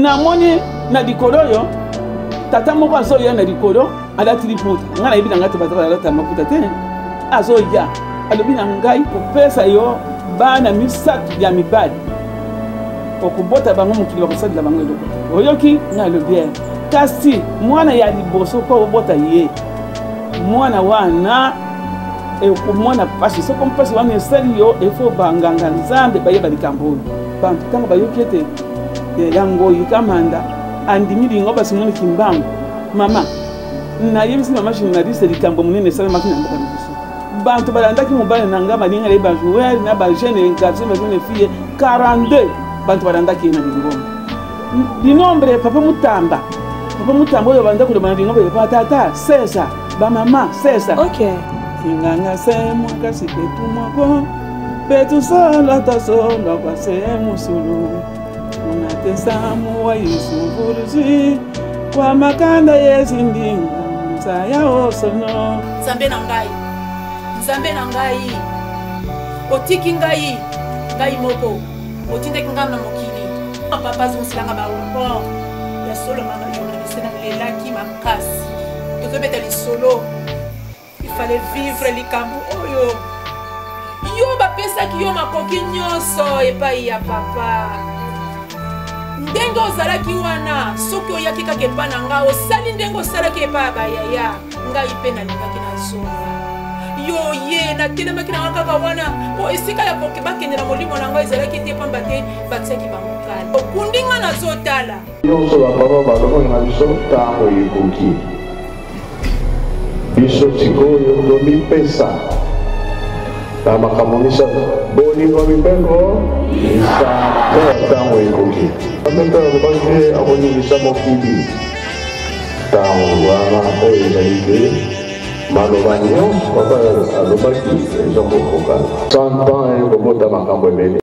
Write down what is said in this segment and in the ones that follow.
namoni na likolo yo tata moko azoya na likolo alati liputa nga nayebi na ngai te bazala alata maputa te azoya alobi na ngai kopesa yo bana 3 ya mibali okubota bango mokili bakosalila bango eloko te oyoki nga alobi kasi mwana ya liboso ko obota ye mwana wana mwana pasi soko mpasi wana esali yo efo banganga nzambe bayeba likambo oyo bantu ntango bayoki ete yango yikamanda andimi lingo basimoni kimbango mama nayebisi mama journaliste likambo monene esalemaki na mboka na biso bantu balandaki mobali na nga balinga lei bajoueur na bajeune garçon bajeune fille 42 bantu balandaki ye na lingombe linombre papa mutamba oyo banda kuloba na lingombe patata sesa bamama sesa ok kinganga semu kasi petu moko petu solo to solo kwa semu sulu unatesamu wa yisuvuruzi kwa makanda yezindinga msaya osono nzambe na ngai otiki ngai moko otindeki ngai na mokili papa zonsilanga baomport ya solo mama journaliste na lelaki makasi tozobeta lisolo il fallait vivre likambo oyo yo bapesaki yo makoki nyonso epai ya papa ndenge ozalaki wana soki oyaki kaka epai na ngai osali ndenge osalaki epai ya bayaya ngai mpe nalingaki nazonga yo ye natelemaki na ngai kaka wana po esika ya bakendela molimo na ngai ezalaki te pamba te batiaki bango kala okundi ngai nazotala nyonso bapapa balobaki na biso ntango ekoki biso sikoyo tomipesa na makambo misato bolingo mibeko isa mpe ntango ekoki amempe alobaki te akoningisa mokili ntango wana oyo ezali te maloba nyonso papa alobaki eza kokoka 100 ans ekobota makambo ebele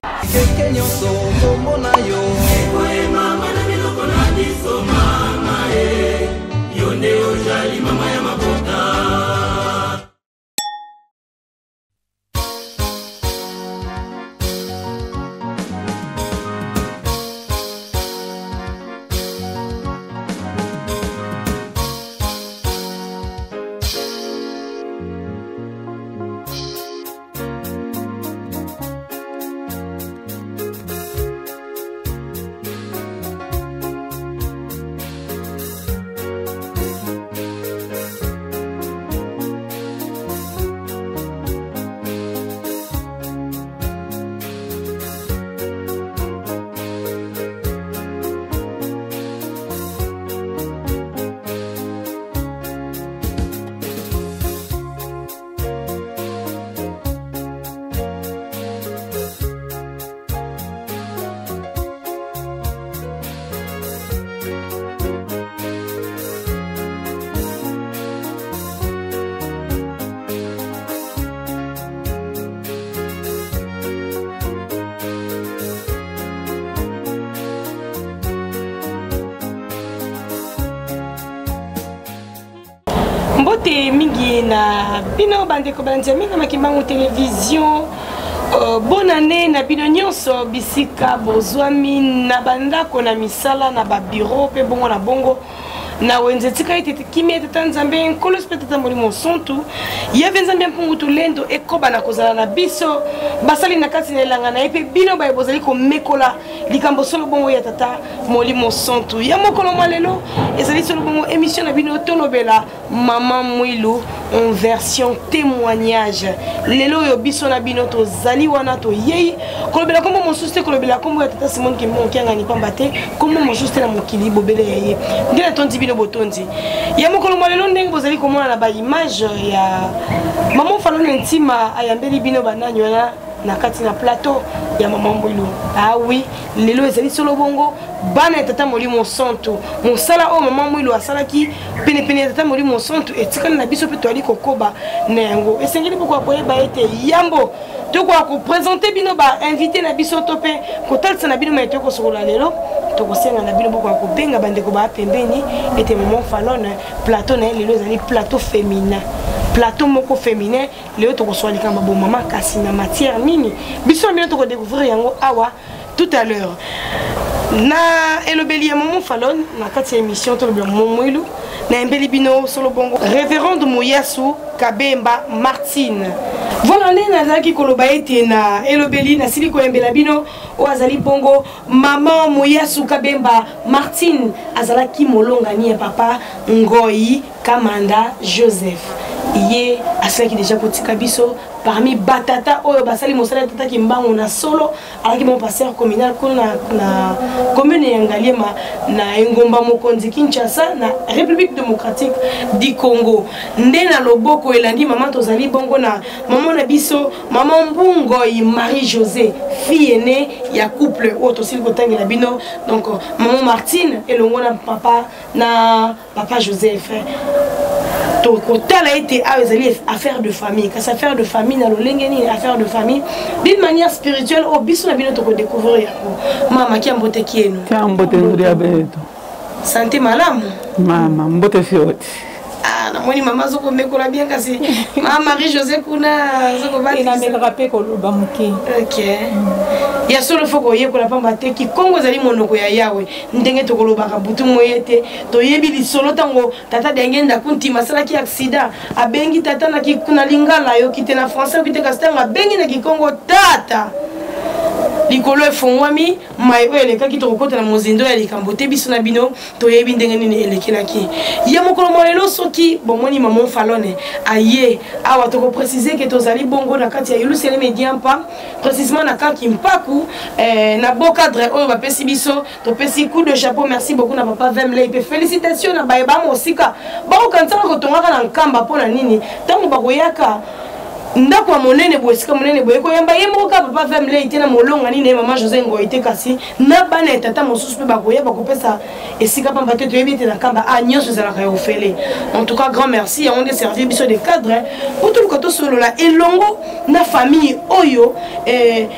mbote mingi na bino bandeko banzami na makimbango télévision bonne année na bino nyonso bisika bozwami na bandako na misala na ba bureau pe bongo na bongo na wenze tika ite kimia tata nzambe nkolo spetata molimo sontu yave nzambe mpungutu lendo ekoba na kozala na biso basali na kati na elanga na epe bino ba bozali ko mekola likambo solo bongo ya tata molimo sontu ya mokolo malelo ezali solo bongo émission na bino tolobela Maman Mwilu en version témoignage lelo yo biso na bino to zali wana to yei kolobela kombo mosuste kolobela kombo ya tata Simon Kimbo kianga ni pamba te kombo mosuste na mokili bobele yaye ndela tonzi bino botonzi ya mokolo malelo ndenge bozali komona na ba image ya maman Falone Ntima ayambeli bino bananyo na kati na plateau ya Maman Mwilu ah oui lelo ezali solo bongo bana tata molimo sonto mosala o Maman Mwilu asalaki pene tata molimo sonto etikana na biso pe to ali kokoba na yango esengeli poko akoyeba ete yambo toko ko présenter bino ba invité na biso to pe ko talisa na bino ma etoko sokola lelo to ko senga na bino poko ko benga bandeko ba pembeni ete Maman Falone plateau na lelo ezali plateau féminin plateau moko féminin lelo to ko swali kama bo mama kasi na matière nini biso bino to ko découvrir yango awa tout à l'heure na elobeli ya Maman Falon na kati ya émission to le momwelu na embeli bino solo bongo révérende Moyasu Kabemba Martine. Voilà nde nazalaki koloba ete na elobeli nasili koyembela bino o azali bongo Maman Moyasu Kabemba Martine azalaki molongani ya papa Ngoyi Kamanda Joseph. Iye asilaki déjà kotika biso parmi batata oyo basali mosala tata kimbango na solo alaki mon pasteur communal na commune ya Ngaliema na engomba mokonzi Kinshasa na République démocratique du Congo. Nde na loboko elandi maman tozali bongo na maman na biso maman Mbungoyi Marie José fille aînée ya couple oyo tosili kotangela bino donc maman Martine elongo na papa Joseph. Kotala été affaire de famille. Quand c'est affaire de famille, dans le affaire de famille, d'une manière spirituelle, au biso na bino to découvrir. Mama qui ambote qui est nous. Qui ambote nguria beto. Santé madame. Mama mbote fioti. Ah na moni mama zoko mekola bien kasi. Mama Marie José kuna zoko ba ina me rapé ko ba muke. OK. Ya solo foko yekola pamba te ki Kongo zali monoko ya yawe ndenge to koloba ka butu moyete to yebi li solo tango tata dengenda kunti masala ki accident abengi tata na ki kuna lingala yo kite na français kite kastanga abengi na ki Kongo tata likolo efongwami mai oyo elekaki tokokota na mozindo ya likambo te biso na bino toyebi ndenge nini elekelaki ye mokolo molelo soki bomoni Maman Falone aye awa tokoprécise ke tozali bongo na kati ya Yerusalem Mediampa précisément na kaki mpaku na beau cadre oyo bapesi biso topesi coup de chapeau merci beaucoup na papa Vemley pe félicitations na bayeba mosika bakokansaka kotongaka na nkamba mpona nini ntango bakoyaka ndako ya monene boye sika monene boye koyamba ye moko papa Vemley ite na molonga nini Maman José Ngoyi te kasi na bana ya tata mosusu pe bakoya bakopesa esika pamba te toyebi ete na kamba nyonso ezalaka ya ofele. En tout cas grand merci on a servi biso de cadre pour tout le côté solola elongo na famille oyo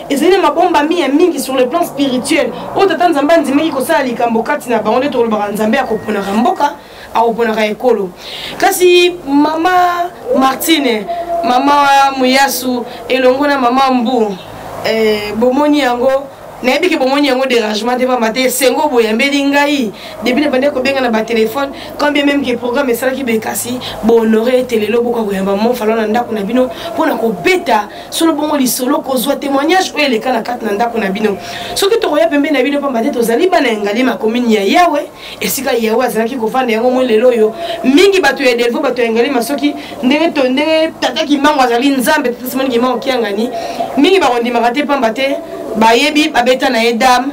ezali mabomba ya mingi sur le plan spirituel o tata nzambe andimeki kosala likambo kati na bango nde tolobaka nzambe akoponaka mboka akoponaka ekolo kasi mama Martine Mama Moyasu elongo na mama Mbu bomoni yango nayebi ke bomoni yango dérangement te pas maté sengo boyambeli ngai depuis ne bande ko benga na ba téléphone quand bien même que programme esalaki bekasi bo honorer telelo boko koyamba Maman Falon na ndako na bino pona ko beta solo bongo lisolo ko zwa témoignage o eleka na kati na ndako na bino soki to koya pembe na bino pa maté tozali bana ngali ma commune ya Yawe esika Yawe azalaki ko fanda yango mo lelo yo mingi bato ya delvo bato ya ngali masoki ndenge to ndenge tata ki mango azali nzambe tata simoni ki mango kiangani mingi ba kondi makate pa maté bayebi babeta na edam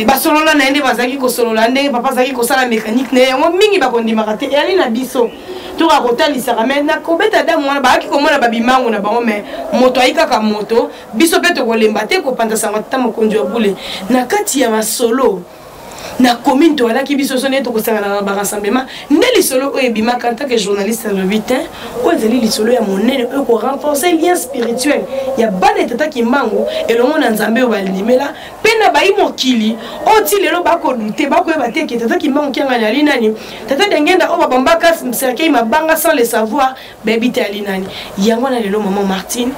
basolola na ende bazaki kosolola ndenge papa zaki kosala mécanique ne yango mingi bakondimaka te yali na biso toka kotalisaka me na kobeta damu wana baaki komona babimango na bango me moto ayi kaka moto biso mpe tokolemba te kopanda sango tata mokonzi ya bule na kati ya masolo na commune to alaki biso sonné to kosanga na ba rassemblement ndeli solo oyo ebimaka en tant que journaliste à l'obité oyo ezali lisolo ya monene oyo ko renforcer lien spirituel ya bana tata kimbango elongo na nzambe oyo balimela pe na bayi mokili oti lelo bakodute bakoyeba te ke tata kimbango kianga na linani tata dengenda oyo babambaka cercueil mabanga sans le savoir bebi te ali nani yango na lelo Maman Martine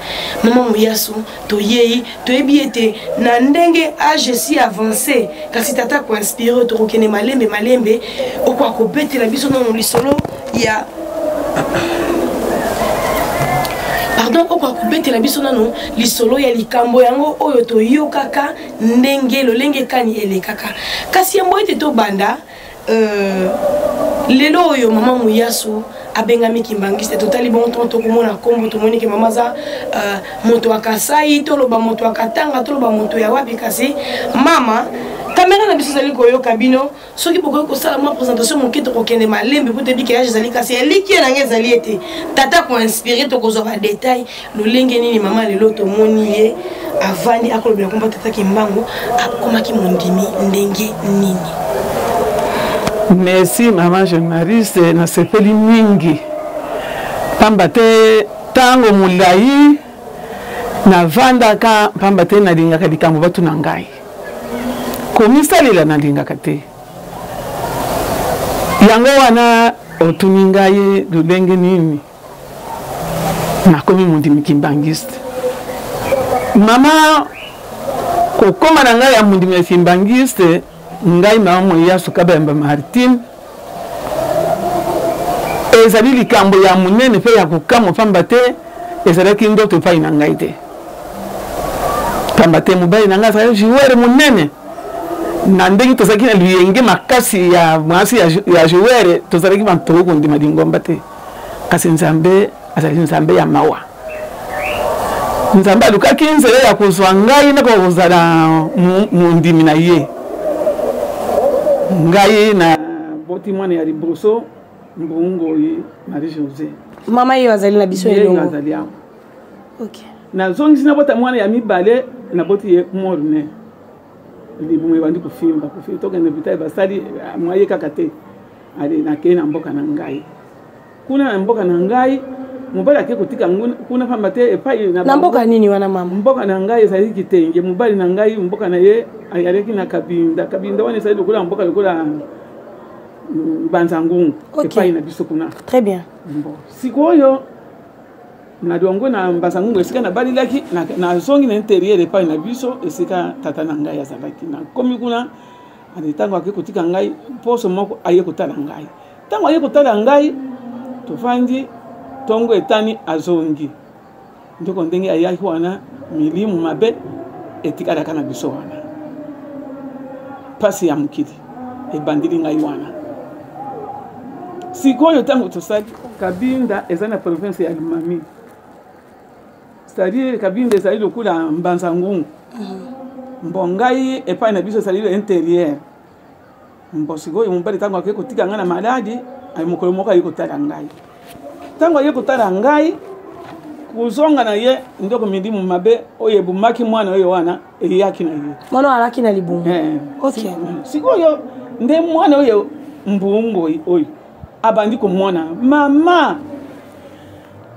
Maman Moyasu toyeyi toyebi ete na ndenge âge si avancé kasi tata ko inspiré tokokene malembe okwa kobetela biso na lisolo ya pardon okwa kobetela biso nano lisolo ya likambo yango oyo toyokaka ndenge lolenge kani elekaka kasi yambo ete tobanda lelo oyo Maman Moyasu abengami kimbangiste totali bon temps tokomona kombo tomoni ke mama za moto akasai toloba moto akatanga toloba moto ya wapi kasi mama caméra na biso zali koyoka bino soki bokoki kosala mwa présentation moke tokokende malembe po tebi ke age ezali kasi eliki na nge ezali ete tata ko inspiré tokozwa ba détail lolenge nini mama lelo tomoni ye avandi akolobela komba tata kimbango akomaki mondimi ndenge nini. Merci maman journaliste na sepeli mingi pamba te tango mulai na vandaka pamba te na lingaka likambo batu na ngai komisalela na lingaka te yango wana otuni ngai lolenge nini nakomi mondimi kimbangiste mama kokoma na ngai ya mundimi ya Kimbangiste ngai mama ya Sukabemba Martin ezali likambo ya munene pe ya kokamo pamba te ezalaki ndoto epai na ngai te pamba te mobali na ngai azalaki joueur munene na ndenge tozalaki na luyenge makasi ya mwasi ya joueur tozalaki bantu kondima lingomba te kasi Nzambe azali Nzambe ya mawa Nzambe alukaki nzela ya kozwa ngai na kozala mundimi na ye ngai na boti mwana ya Libroso Mbungoyi Marie José mama yo azali na biso elongo azali awa okay na zongi na bota mwana ya mibale na boti ye morne libumu ebandi kufimba toka na bitai basali mwaye kaka te ali na kena mboka na ngai kuna na mboka na ngai mobali ake kotika kuna pamba te epai na mboka nini wana mama mboka na ngai ezali kitenge mobali na ngai mboka na ye ayaleki na kabinda wana ezali lokola mboka lokola Banzangungu epai na biso kuna très bien sikoyo na dongo na Banzangungu esika na balilaki na zongi na interieur epai na biso esika tata na ngai azalaki na komi kuna ali tango ake kotika ngai poso moko aye kotala ngai tango aye kotala ngai tofandi tongo etani azongi ndoko ndenge ayaki wana milimu mabe etikala kana biso wana pasi ya mukili ebandili ngai wana sikoyo tango tosali Kabinda ezana province ya Lumami c'est-à-dire Kabinda ezali lokula Mbanzangungu mbongai epai na biso ezali intérieur mbosikoyo mobali tango ake kotika ngai na maladi ay mokolo moko aye kotala ngai tango aye kotala ngai kuzonga na ye ndoko milimu mabe oye bumaki mwana oyo wana eyaki na ye mwana alaki na libumu okay sikoyo nde mwana oyo Mbungoyi oyo abandi komona mama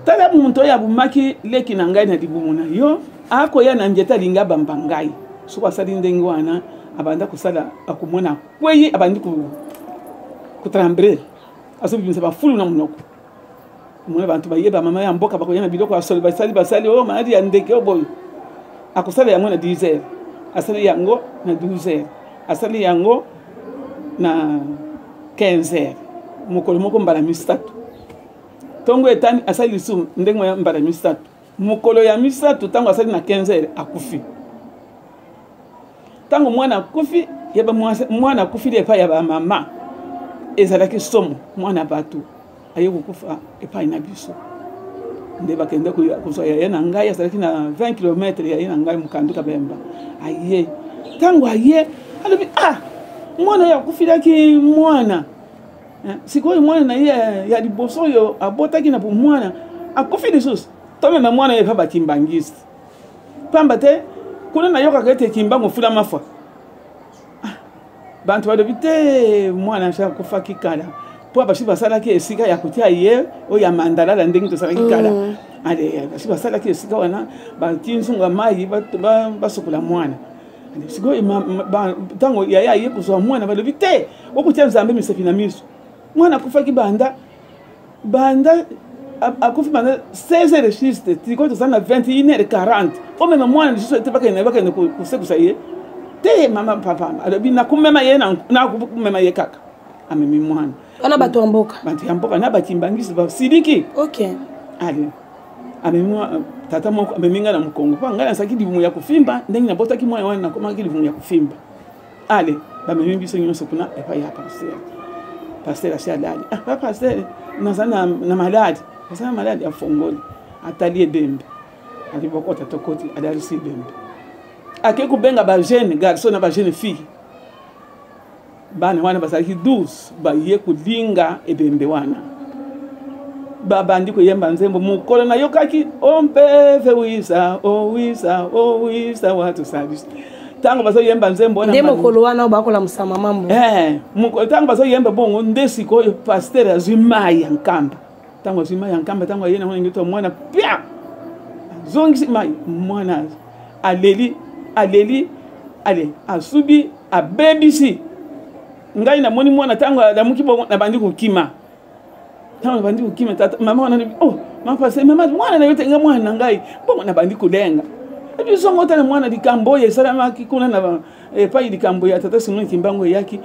tala muntu oyo abumaki leki na ngai na libumu na yo akoya na njeta linga bamba ngai soko asali ndenge wana abanda kusala akumona kweyi abandi kutrambre asobimisa bafulu na munoko mwana bantu bayeba mama ya mboka bakoyana biloko asoli basali o maadi ya ndeke oboyo akusala yango na 10h asali yango na 12h asali yango na 15h mukolo moko mbala misatu tongo etani asali lisu ndenge ya mbala misatu mukolo ya misatu tango asali na 15h akufi tango mwana akufi yeba mwana akufi lepa ya ba mama ezalaki somo mwana batu aye kukufa epai na biso nde bakende kuzwa ya na ngai azalaki na 20 km ya na ngai mukanduka bemba aye tango aye alobi mwana ya kufilaki mwana sikoyo mwana na ye ya Liboso yo abotaki na mwana akufi lisusu tome na mwana ye pa Kimbangiste pamba te kuna na yoka kete Kimbango fula mafa bantu balobi te mwana sha kufa kikala po bashi basalaki esika ya kutia ye o ya mandala la ndenge to salaki kala ale bashi basalaki esika wana batinsunga mai basukula mwana siko tango ya ye kuzwa mwana balobi te okutia Nzambe misefi na miso mwana kufa kibanda akufi banda 16h juste tiko to sana 21h40 o mema mwana ndiso te baka ne kusekusa ye te mama papa alobi na kumema ye na kumema ye kaka amemi mwana ana bato amboka na Bakimbangiste ba sidiki okay ali amemwa tata moko ameminga na Mkongo pa ngana saki divumu ya kufimba ndenge na botaki mwana wana nakoma divumu ya kufimba ale bamemi biso nyonso kuna epa ya pasteur ashadali pasteur nazana na maladi pasana maladi afongoli atali ebembe ali bokota tokoti adali si bembe ake kubenga ba jeune garçon na ba jeune fille bana wana basaki 12 baye kulinga ebembe wana babandi kuyemba nzembo mukolo na yokaki ompeve wisa watu sadis tango baso yemba nzembo na ndemo kolo wana bakola musama mambo mukolo tango baso yemba bongo ndesi koyo pasteur azimai ya nkamba tango azimai ya nkamba tango yena mwana ngito mwana pia zongi mai mwana aleli ale asubi abebisi ngai na moni mwana tango la mukibo na bandi kukima tango bandi kukima tata mama wana mama pase mama mwana na yote nga mwana ngai bongo na bandi kulenga ebi songo tala mwana likambo ye salama kikuna na pa likambo ya tata Simoni Kimbangu yaki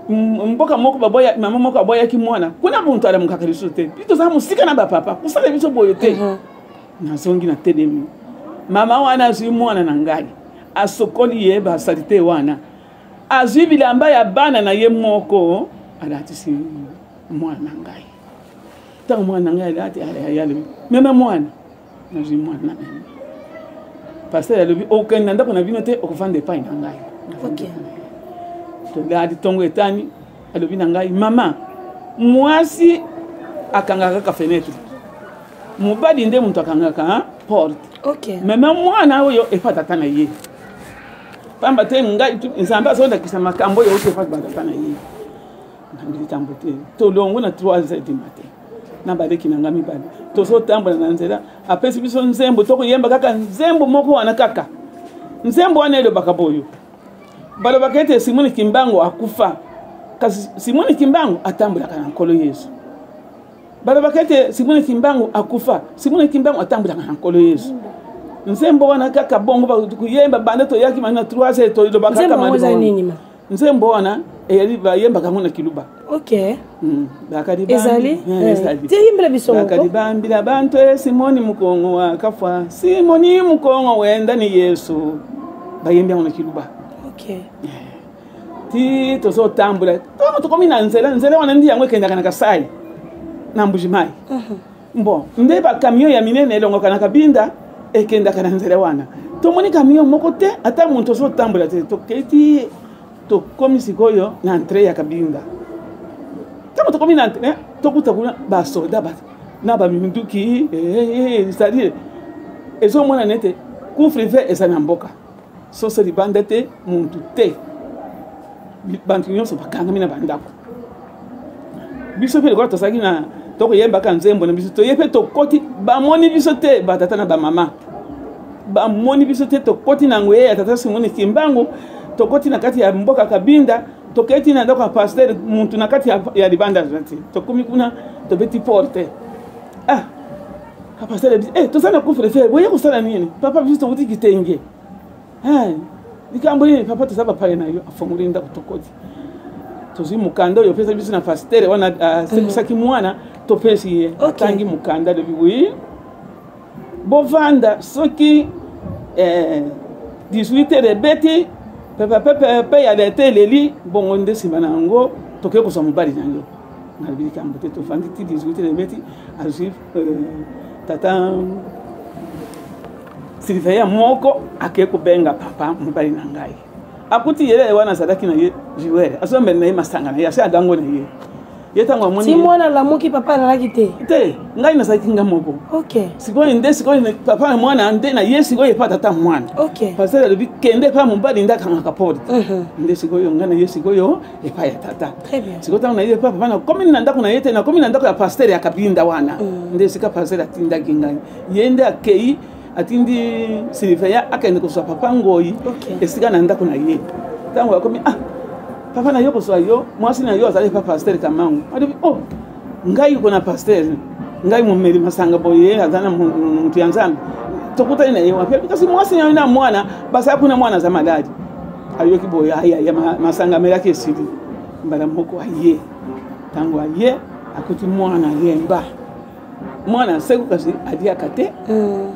mboka moko baboya mama moko baboya ki mwana kuna muntu ala mukakaliso te bito za musika na bapapa kusala biso boyo te na songi na telemi mama wana azwi mwana na ngai asokoli ye ba salite wana azwi bilamba ya bana na ye moko alatisi mwana na ngai tango mwana na ngai alati ala yale meme mwana nazwi mwana na meme pasteur alobi okenda ndako na bino te okufanda epai na ngai OK to ladi tongo etani alobi na ngai mama mwasi akangaka ka fenêtre mobali nde muntu akangaka porte OK meme mwana oyo efatata na ye pamba te ngai nzambe azonda kisa makambo yo te fatata na ye ngambili tambo te to longo na 3h du matin na baleki na ngami bali to so tambo na nzela apesi biso nzembo to kuyemba kaka nzembo moko wana kaka nzembo wana elo bakaboyo balo bakete Simoni Kimbangu akufa kasi Simoni Kimbangu atambula kana nkolo Yesu balo bakete Simoni Kimbangu akufa Simoni Kimbangu atambula kana nkolo Yesu nzembo wana kaka bongo ba kuyemba bandeto yaki mana 3h to lo bakaka mali nzembo wana eyali bayemba kamona kiluba OK bakadi ezali tiyimbele bisongo bakadi bambila bantu Simoni Mukongo akafa Simoni Mukongo wenda ni Yesu bayemba ngona kiluba OK ti to so tambula to komi na nzela wana ndi yangwe kenda kana kasai na mbujimai mbo ndeba camion ya minene elongo kana kabinda ekenda kana nzela wana to moni camion moko te ata muntu so tambula te to keti to komi sikoyo na entrée ya kabinda kama to komi na entrée to kutakuna ba soda ba na ba minduki c'est-à-dire ezo mona nete couvre-feu esana mboka so se libanda te muntu te bantu nyonso bakangami na bandako biso pe ko tosaki na to koyemba ka nzembo na biso to yepe to koti bamoni biso te batata na bamama bamoni biso te to koti na ngwe ya tata Simoni Kimbangu to koti na kati ya mboka kabinda to keti na ndako pasteur muntu na kati ya libanda zati to kumi kuna to beti porte pasteur to sana kufrefe boye kusala nini papa biso to kuti kitenge nikambo ni papa to saba pale na yo afongulinda kutokoti tozi mukanda yo pesa biso na pasteur wana sekusaki mwana to pesi ye tangi mukanda de biwi bovanda soki 18 de beti pepe ya lete leli bongo nde simba nango toke ko somo bali nango ngalibili kambo te to fandi ti 18 de beti azif tata Silveya moko akeko benga papa mubali na ngai akuti yele wana sadaki na ye jiwere asombe na ye masanga na ye asa dango na ye yetangwa moni si mwana la muki papa na lakite te ngai na saki ngamoko OK sikoyo nde sikoyo papa na mwana nde na ye sikoyo pata ta mwana OK passer le kende pa mubali ndaka ngaka porte nde sikoyo ngana ye sikoyo e pa ya tata très bien sikoyo tanga na ye papa na komi na ndako na yete na komi na ndako ya pasteur ya kabinda wana nde sika pasteur atinda kingai yende akei atindi Silveya akaenda kuswa papa ngoi esika na ndako na ye tango akomi papa na yo kuswa yo mwasi na yo azali papa pasteur kamangu adi ngai uko na pasteur ngai mumeli masanga boye azana mtu yanzana tokuta ina yewa pia kasi mwasi na mwana basa kuna mwana za madadi ayo kiboya ya masanga melake sidi mbala moko aye tango aye akuti mwana yemba mwana seku kasi adia kate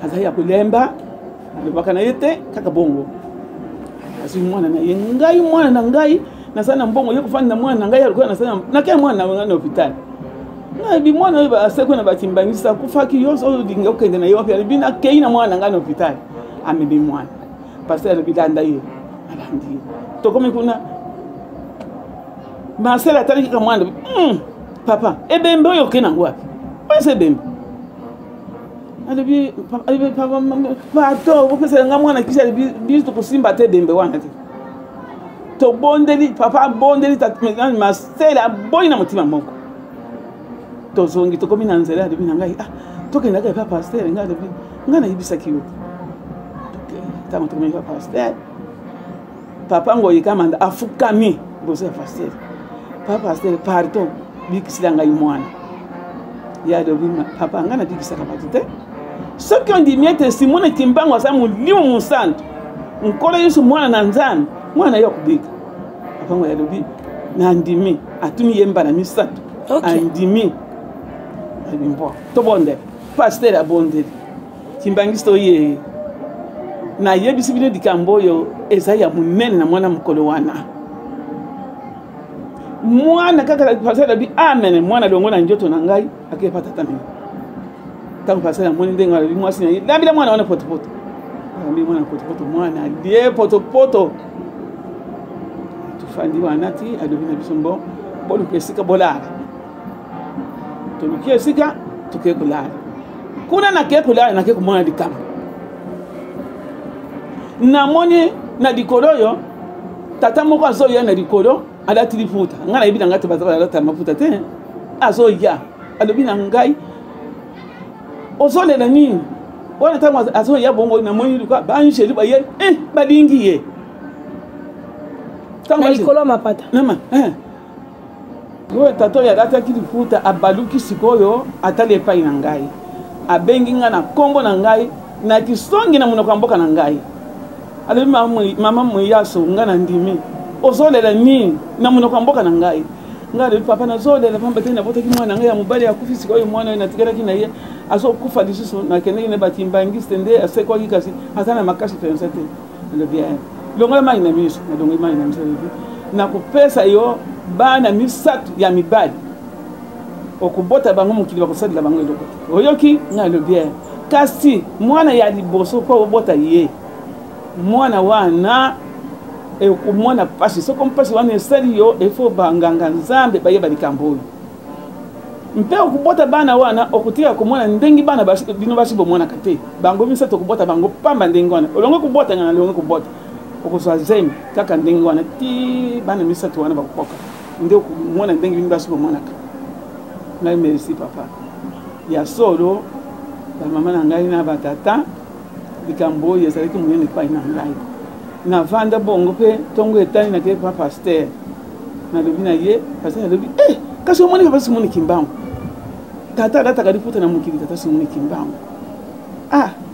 azaya kulemba alibaka na yete kaka bongo asi mwana na yengai mwana na ngai na sana mbongo yekufanya mwana na ngai alikuwa na sana na kia mwana na hospital na bi mwana ba seku na batimbangisa kufaki yoso dinga ukende na yopi alibina keina mwana ngana hospital amebi mwana pasteur bidanda ye alandi to kome kuna masela tani kama mwana papa ebembe oyo kena ngwapi pese bembe alibi papa pato ukese ngamwana kisha bizu kusimba te bembe wana te to bondeli papa bondeli tatmengani masela boy na mutima moko to zongi to komina nzela alibi ngai tokenda ka papa pasteur ngale bi ngana yibisa kiyo tango to komina pasteur papa ngoyi kamanda afukami bosa pasteur papa pasteur pardon bikisila ngai mwana ya do bima papa ngana bikisa kabatu te soki ondimi ete simone kimbangu aza molimo mosantu nkolo yesu mwana na nzambe mwana ye akobika apango yalobi na ndimi atuni ye mbala misato andimi abimbo tobondela pasteur abondeli kimbangisi toye nayebisi bino likambo oyo eza ya monene na mwana mokolo wana mwana kaka pasteur alobi amen mwana longo na njoto na ngai akepa tata nini ntango pasteur amoni ndenge alobi mwasi na ye lambila mwana wana potopoto alambili mwana potopoto mwana alie potopoto tofandi wana ti alobi na biso mbo boluka esika bolala toluki esika tokee kolala kuna nakee kolala nakee komona likambo namoni na likolo oyo tata moko azoya na likolo alati liputa ngai nayebi na ngai te baza balata maputa te azoya alobi na ngai ozolela nini wana ntango azoya bongo namoni luka bansheli baye balingi ye na likolo mapata nama oyo tata oyo alataki liputa abaluki sikoyo atali epai na ngai abengi ngai na nkombo na ngai na kisongi na monoko ya mboka na ngai alobi mama moyaso ngai na ndimi ozolela nini na monoko ya mboka na ngai ngai alobi papa nazolela pamba te nabotaki mwana na ngai ya mobali akufi sikoyo mwana oyo natikalaki na ye azokufa lisusu nakendeki na batimbangiste nde asekwaki kasi aza na makasi mpenza te alobi longola mai na miso nalongoli mai na miso alobi nakopesa yo bana misato ya mibali okubota bango mokili bakosalela bango eloko te oyoki ngai alobi kasi mwana ya liboso mpo obota ye mwana wana ekomona mpasi soko mpasi wana esali yo efo banganga nzambe bayeba likambo oyo mpe okubota bana wana okotika komona ndenge bana bino basi bomonaka te bango misato okubota bango pamba ndenge wana olongo kubota nga nalongo kubota okozwa zemi kaka ndenge wana ti bana misato wana bakokoka nde okomona ndenge bino basi bomonaka ngai merci papa ya solo bamama na ngai na batata likambo oyo ezalaki monene epai na ngai navanda bongo mpe ntongo etali nakei pa paster nalobi na ye paster nalobi kasi omoni papa simoni kimbangu tata alataka liputa na mokili tata simoni kimbangu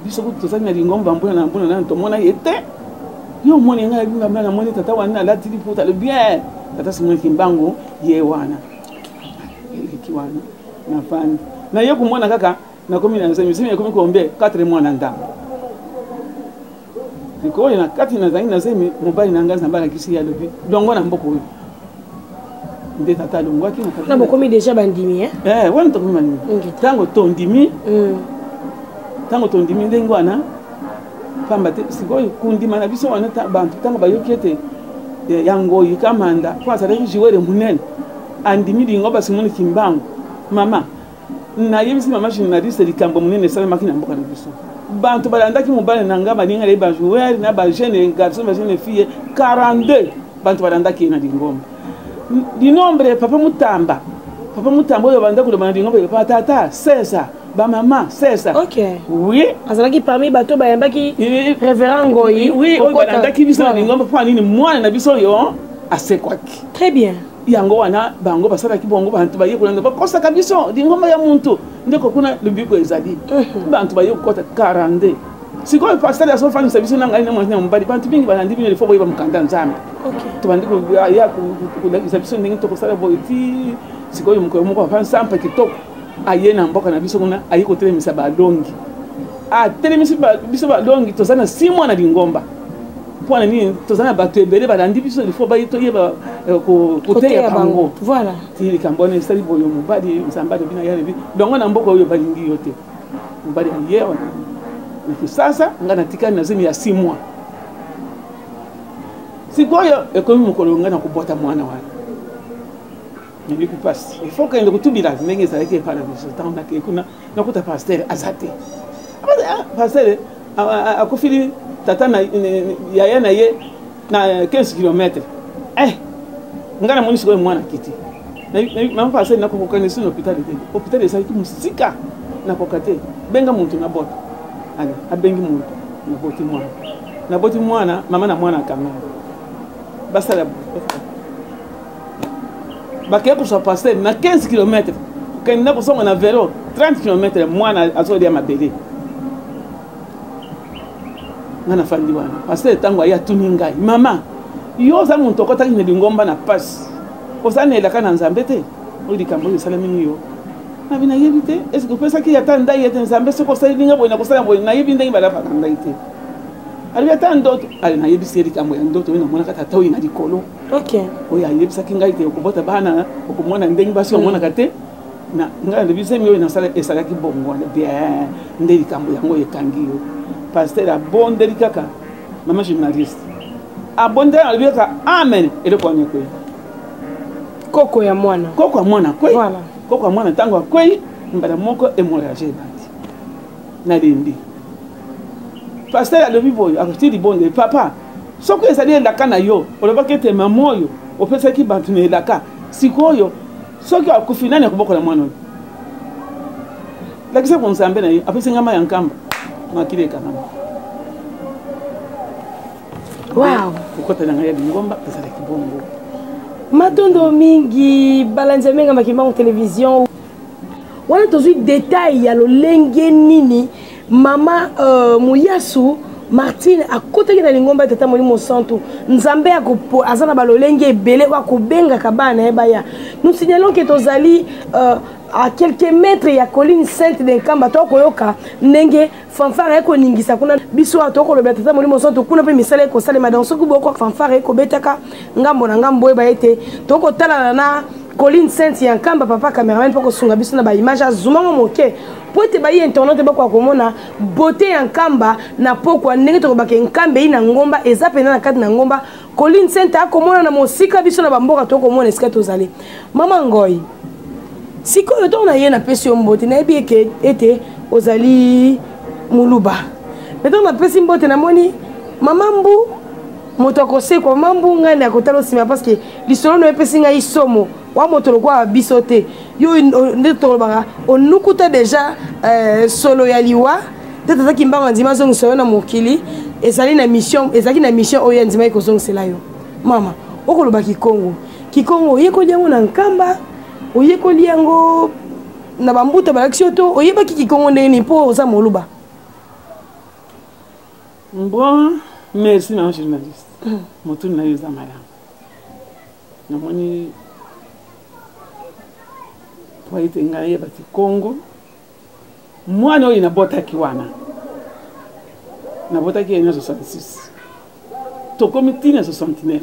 biso kutu tozali na lingomba mbuna na mbuna nani tomona ye te yo omoni ngai bingambla namoni tata wana alati liputa alobi tata simoni kimbangu ye wana eleki wana navandi na ye komona kaka nakomi na nzemi ekomi kombe 4 mois na ndambo likoyo na kati nazangi nazemi mobali na ngai nabalakisi ye alobi longo na mboka oyo nde tata alongwaki na bokomi déjà bandimi wana tokomi bandimi ntango tondimi ndenge wana pamba te sikoyo kundima na biso wana bantu ntango bayoki ete yangoyi kamanda po azalaki jiwere munene andimi lingomba simoni kimbangu mama nayebisi mama journaliste likambo munene esalemaki na mboka na biso bantu balandaki mobali na nga balinga le bajoueur na bajeune garçon bajeune fille 42 bantu balandaki ye na lingomba linombre papa mutamba oyo banda kuloba na lingomba papa tata 16 bamama 16 oui azalaki parmi bato bayambaki révérend ngoyi oui oyo balandaki biso na lingomba mpo nini mwana na biso oyo asekwaki très bien yango wana bango basalaki bongo bantu baye kolanda bakosaka biso lingomba ya muntu ndeko kuna lubiko ezali bantu baye kokota 42 sikoyo pasteur asofangisa biso na ngai na mwasi na mobali bantu mingi balandi bino lifo boyeba mokanda nzambe tobandi koya kolakisa biso ndenge tokosala boye ti sikoyo mokolo moko afa nsampa kitoko aye na mboka na biso kuna aye kotelemisa balongi atelemisi biso balongi toza na 6 mois na lingomba mpona nini toza na bato ebele balandi biso lifo baye toyeba koteya bango voilà ti likambo wana esali boyo mobali nzambe alobi na ye alobi longo na mboka oyo balingi yo te mobali aye wana na kisasa nga natikali na zemi ya 6 mois sikoyo ekomi mokolo nga na kobota mwana wana naliki mpasi ifo kende kotubila ndenge ezalaki epa na biso ntango nakei kuna nakuta paster aza te paster akofili tata na yaya na ye na 15 kilometre nga namoni sikoyo mwana kiti mama paster nakokokanisi na hôpital esalaki mosika nakoka te benga muntu nabota abengi muntu naboti mwana mama na mwana kamera basala bakeye kozwa paster na 15 km kende kozonga na velo 30 km mwana azolia mabele ngana fandi wana pasteur tango ya tuningai mama yo za muntu okotaki ne lingomba na passe osanela kana nzambe te odi kambo salamini yo na bina yebite est-ce que pesa ki yata ndai yete nzambe soko salinga boina kosala boina na yebi ndai bala pa ndai te ali yata ndoto ali na yebi seri kambo ya ndoto ina mona kata tawi na dikolo OK oya yebi saki ngai te okobota bana okomona ndengi basi omona kate na ngai de bise mi na sala esala ki bongo na bien ndeli kambo yango yekangi yo pasteur abondeli kaka mama journaliste abondeli alibeka amen ele kwa nyekwe koko ya mwana kwe voilà koko ya mwana tango kwe mbala moko emorage bati na lindi pasteur alobi boyo akoti libonde papa soko ezali elaka na yo olobaki ete mama oyo opesaki bantu na elaka sikoyo soki akufi nani akubokola mwana oyo lakisa konsambe na ye apesi ngama ya nkamba makile kanama wow kokota na ya lingomba ezala kibongo matondo mingi balanza menga makimbango télévision wana tozwi détail ya lolenge nini mama Muyasu Martine akotaki na lingomba tata molimo santu nzambe azana balolenge ebele wa kobenga kabana ebaya nous signalons que tozali à quelques mètres ya colline sainte de Nkamba to koyoka ndenge fanfare eko ningisa kuna biso atoko lo betata molimo santu kuna pe misala eko salema dans ce kuboko fanfare eko betaka ngambo na ngambo eba ete toko tala na colline sainte ya Nkamba papa cameraman poko sunga biso na ba image azuma moke po te ba internet ba kwa komona beauté ya Nkamba na poko ndenge to bake Nkambe ina ngomba ezapena na kati na ngomba colline sainte akomona na mosika biso na bamboka to komona eska tozali mama Ngoi sikoyo to na ye na pesi mbote na ebi ete ozali muluba meto na pesi mbote na moni mama mbu moto akosekwa mama mbu ngai na kotalo sima parce que lisolo no epesi ngai somo wa moto lokwa biso te yo nde tolobaka onukuta déjà solo ya liwa tete zaki mbanga ndima zongo solo na mokili ezali na mission oyo ndima ikozongisela yo mama okoloba kikongo yekoli yango na Nkamba oyekoli yango na bambuta balakisi to oyebaki kikongo ndeni po oza moluba bon merci ma journaliste motu na yo za malamu namoni po ite ngai yebati Kongo mwana oyo nabotaki wana nabotaki ena 66 tokomi tina 69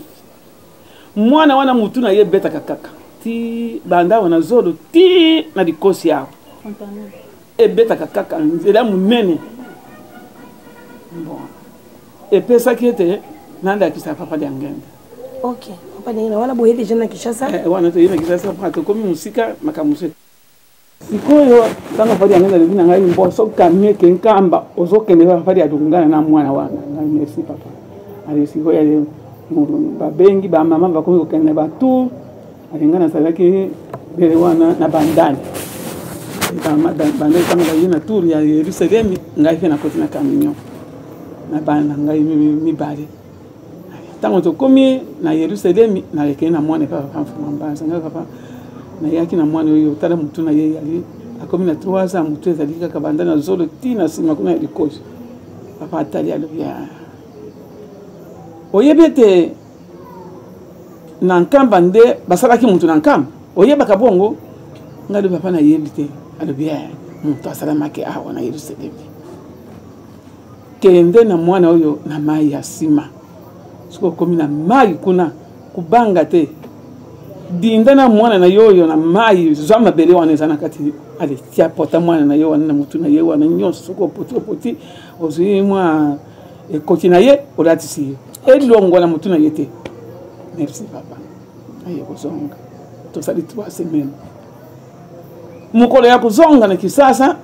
mwana wana mutu na ye betaka kaka ti banda wana zolo ti na dikosi yao ebetaka kaka nzela munene bon epesaki ete nandakisa papa de ngenda ok papa de ngenda wana boye deja na Kinshasa wana to yena Kinshasa pato komi musika makamuse sikoyo tanga papa de ngenda lebina ngai mboso kamie ke Nkamba ozokende papa de adungana na mwana wana ngai merci papa ali sikoyo ale babengi ba mama bakomi kokende batu alingana salaki bere wana na bandani bandani kama na tour ya Yerusalem ngai fe na koti na camion na bana ngai mibale tango to komi na Yerusalem na lekena na mwana papa mfuma mbanza ngai papa na yaki na mwana oyo tala mutu na ye ali akomi na 3 ans mutu ezalika ka bandani na zolo tina sima kuna likosi papa atali alobia oyebete na Nkamba nde basalaki mutu na Nkamba oyebaka bongo ngalo papa na yebite alobia mutu asalamaki awa na Yerusalem kende na mwana oyo na mai ya sima siko komi na mai kuna kubanga te dinda na mwana na yoyo na mai zama bele wana ezana kati ale tia pota mwana na yo wana na mutu na ye wana nyonso siko poti ozui mwa ekoti na ye olatisi elongo na mutu na ye te merci papa aye kuzonga tosali 3 semaines mukolo ya kuzonga na Kisasa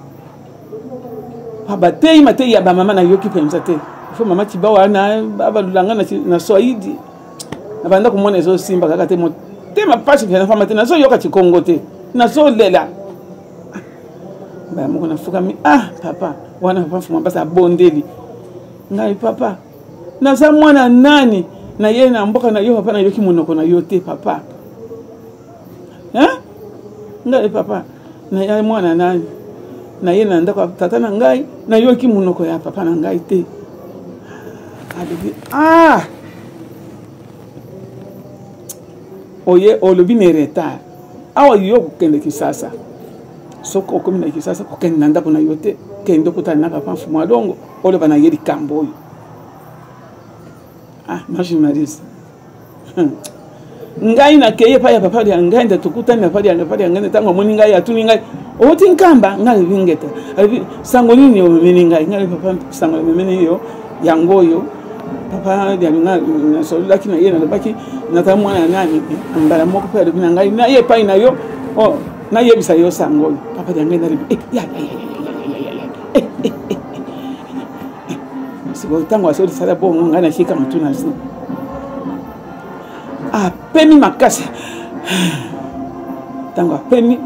abatei matei ya ba mama na yoki penza te fo mama tibawa na baba lulanga na Swahili na banda kumona ezo simba kaka te motema pashi na fama te na so yoka Kongo te na so lela ba moko na fuka mi papa wana papa fuma basa bondeli ngai papa na za mwana nani na ye na mboka na yo papa na yoki monoko na yo te papa ngai papa na ya mwana nani na ye na ndako tata na ngai na yoki munoko ya papa na ngai te alobi ah oye olobi ne retard awa yo kokende Kisasa soko okomi na Kisasa kokende na ndako na yo te kende okutana na papa mfumu adongo oloba na ye likambo oyo imagine Marise ngai na keye pa ya papa ya ngai nda tukutana na papa ya ngai ntango amoni ngai atuni ngai oti nkamba ngai vingeta sango nini yo meni ngai papa sango meni yo yango yo papa ya ngai na so laki na ye na baki na ta mwana nani mbala moko pa ya ngai na ye pa ina yo na ye bisa yo sango papa ya ngai na ya sibo tango aso sala bo ngai na shika mtu na si pemi makasi tango pemi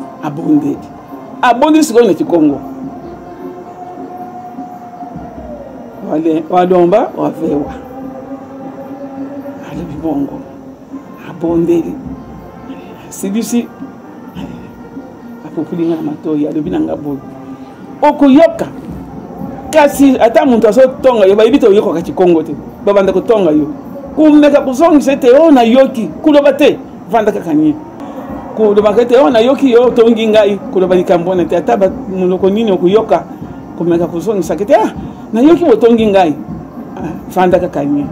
abondi siko na Kikongo walomba wavewa ale bibongo abondeli sibisi apopulinga na matoyi alobi na ngabo okuyoka kasi ata muntu aso tonga yo bayibita oyoko ka Kikongo te babanda ko tonga yo kumeka kuzongisa te ona yoki kuloba te vanda kakanye kuloba te ona yoki yo tongi ngai kuloba likambona te ataba muloko nini okuyoka kumeka kuzongisa te na yoki botongi ngai vanda kakanye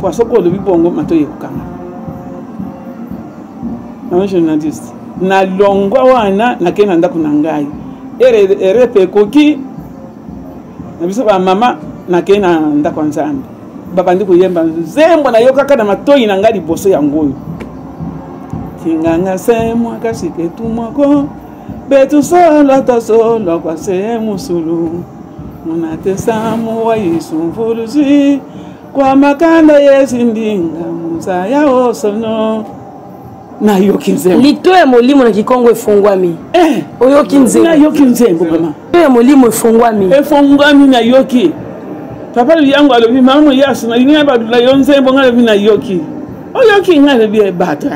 kwa soko lobi bongo matoye kukanga na journalist na longwa wana na kena ndako na ngai erepe koki na biso ba mama na kena ndako nzambe babandi kuyemba zembo na yoka kana matoyi na ngali boso ya ngoyo kinganga semwa kasike tumwako betu solo kwa semu sulu munate samu wa Yesu mvuluzi kwa makanda yesindinga muzaya osono na yoki nzembo lito ya molimo na Kikongo efungwami oyoki nzembo na yoki nzembo mama ya molimo efungwami na yoki papa yangu alobi mamu yasu na yinga badula yonzembo ngalobi na yoki oyoki ngalobi bata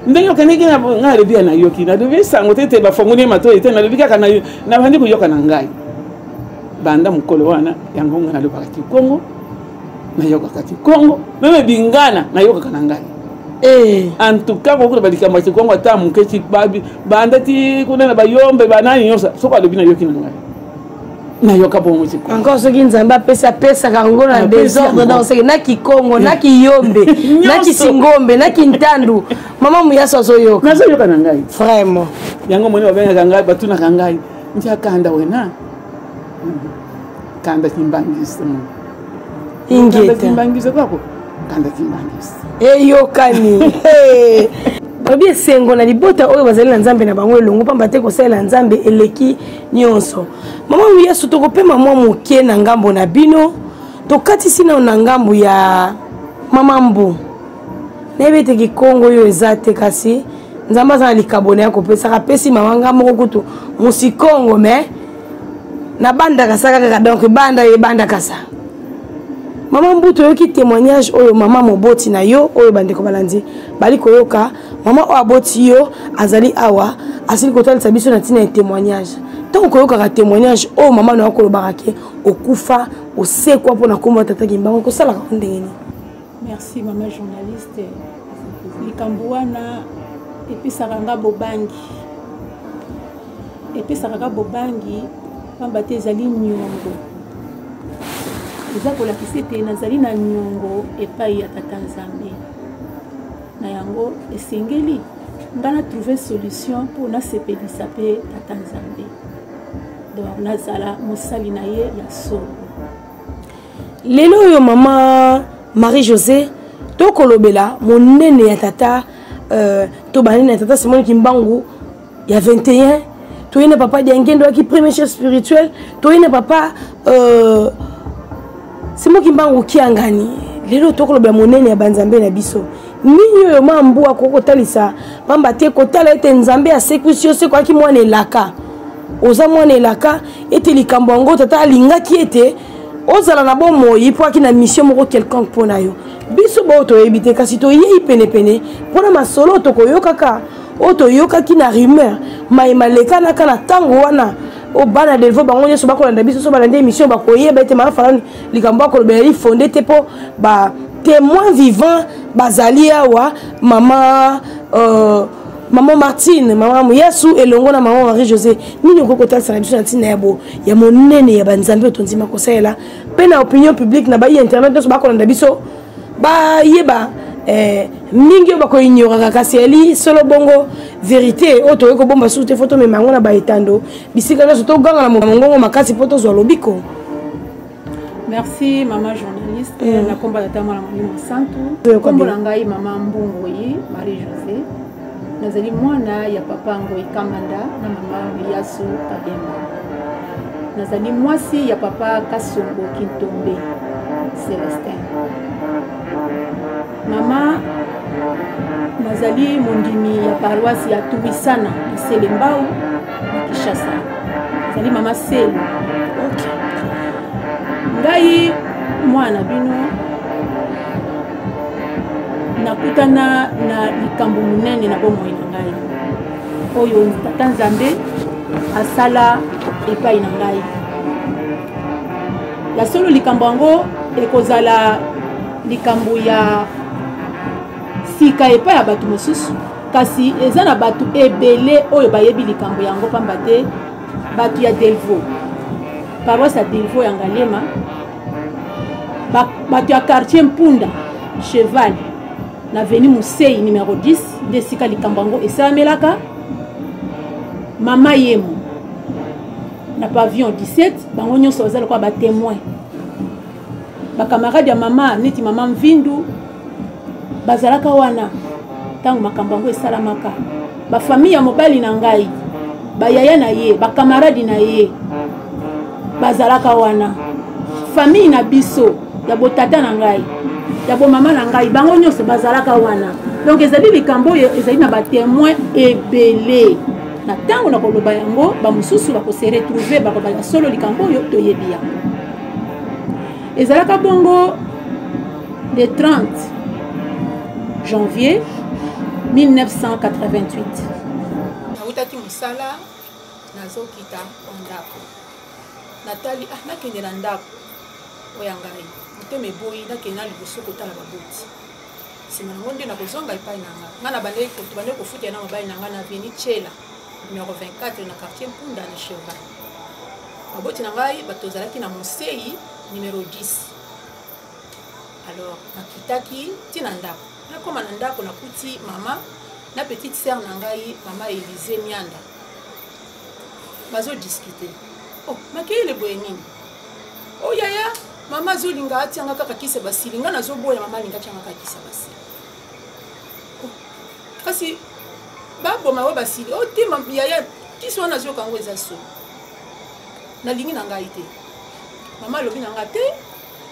ndenyo kaniki na ngalobi na yoki na dobi sango tete ba fonguni matoyi te na dobi kaka na bandi kuyoka na ngai banda mukolo wana yango ngalobi ka Kikongo na yoka ka Kikongo meme bingana na yoka kana ngai en tout cas ko balika ma Kikongo ata muketi babi banda ti kuna na bayombe banani yosa soko alobi na yoki na ngai na yoka bongo ti encore ce qui nzamba pesa kango na désordre dans ce na Kikongo na Kiyombe na Kisingombe na Kintandu mama muyaso so yoka na so yoka na ngai vraiment yango moni babenga ngai batuna kangai ntia kanda wena kanda kimbangisa ingeta kimbangisa kwako kanda kimbangisa eyokani obi sengo na libota oyo bazali na nzambe na bango elongo pamba te kosala nzambe eleki nyonso mama Yesu tokopema mwa moke na ngambo na bino tokatisi na ngambo ya mama mbu nebete Kikongo yo ezate kasi nzamba za likabone ya kopesa kapesi mawanga moko kutu musikongo me na banda kasaka kaka donc banda kasa mama mbuto yoki témoignage oyo mama moboti na yo oyo bande ko balandi bali koyoka mama o aboti yo azali awa asili kotalisa biso na tina témoignage tant koyoka ka témoignage o mama na ko lobarake okufa osekwa pona komba tata kimbango ko sala ka ndengeni. Merci mama journaliste likambuana episaka bobangi pamba te ezali nyongo eza kolakisa ete nazali na nyongo epai ya tata nzambe na yango esengeli nga na trouver solution mpo nasepelisa mpe tata nzambe donc nazala mosali na ye ya solo lelo oyo mama Marie-José tokolobela monene ya tata to banene ya tata Simon Kimbangu ya 21 toyene papa diangendo ki premier chef spirituel toyene papa Simon Kimbangu kiangani lelo tokolobela monene ya banzambe na biso nini oyo mambu akokotalisa pamba te kotala ete nzambe asekusio se kwa ki mwana elaka oza mwana elaka ete likambo yango tata alingaki ete ozala na bon moyi po aki na mission moko quelconque pona yo biso bo toyebi te kasi toyei penepene pona masolo tokoyokaka o toyokaki na rumeur mayema lekanaka na ntango wana au bana de vo bango nyoso bakolanda biso so balanda émission bakoyeba ete mama falani likambo akoloba yali fondé te po ba témoin vivant bazali awa mama maman Martine, maman Yassou et l'ongo na maman Marie-José. Ni nous côté ça biso na tina yabo ya monene ya banzambe tonzi makosa la. Pe na opinion publique na ba internet so ba kolanda biso ba yeba mingi ba ko ignora kasi eli solo bongo vérité oto ko bomba soute photo me mango na ba etando bisika na soto ganga na mongongo makasi poto zo lobiko. Merci maman journaliste na komba ya tama na mwalimu santu kombo na ngai mama Mbungoyi Marie-José. Nazali mwana ya papa Ngoi Kamanda na mama Yassou Kabemba. Nazali mwasi ya papa Kasongo Kintombe Célestin. Mama nazali mondimi ya paroisse ya Tumisana Selembao Kishasa. Nazali mama Selu. Ngai mwana bino nakutana na likambo munene na bomoi na ngai oyo tata Nzambe asala epai na ngai ya solo likambo yango ekozala likambo ya sika epai ya bato mosusu kasi eza na bato ebele oyo bayebi likambo yango pamba te bato ya Delvaux paroisse ya Delvaux ya Ngalema bato ya quartier Mpunda Cheval na veni Musei numéro 10 de sika likambango esamelaka mama Yemo na pavillon 17 bango nyonso bazala kwa ba témoin ba camarade ya mama neti mama Mvindu bazalaka wana tangu makambango esalamaka ba famille ya mobali na ngai ba yaya na ye ba camarade na ye bazalaka wana famille na biso ya botata na ngai ya bo mama na ngai bango nyonso bazalaka wana donc ezali likambo ezali na ba témoin ebele na tango na koloba yango ba mususu ba ko se retrouver ba ko ba solo likambo yo toyebi yango ezalaka bongo le 30 janvier 1988 nautaki musala nazokita ndako natali nakende na ndako oyangai muteme boyi nakende na liboso kotala baboti sima nango nde nakozonga epai na nga na bande kofuta na mobali na nga na veni Chela numéro 24 na quartier Mpunda na Cheval baboti na ngai batozalaki na Musei numéro 10 alors nakitaki tina ndako nakoma na ndako nakuti mama na petite sœur na ngai mama Elise Mianda bazo discuter oh makele boye nini oh yaya mama zolinga atianga kaka kisa basili nga nazoboya mama linga tianga kaka kisa basili oh kasi babo mawe basili oh te yaya kisa wana zo kango ezaso na lingi na ngai te mama lobi na nga te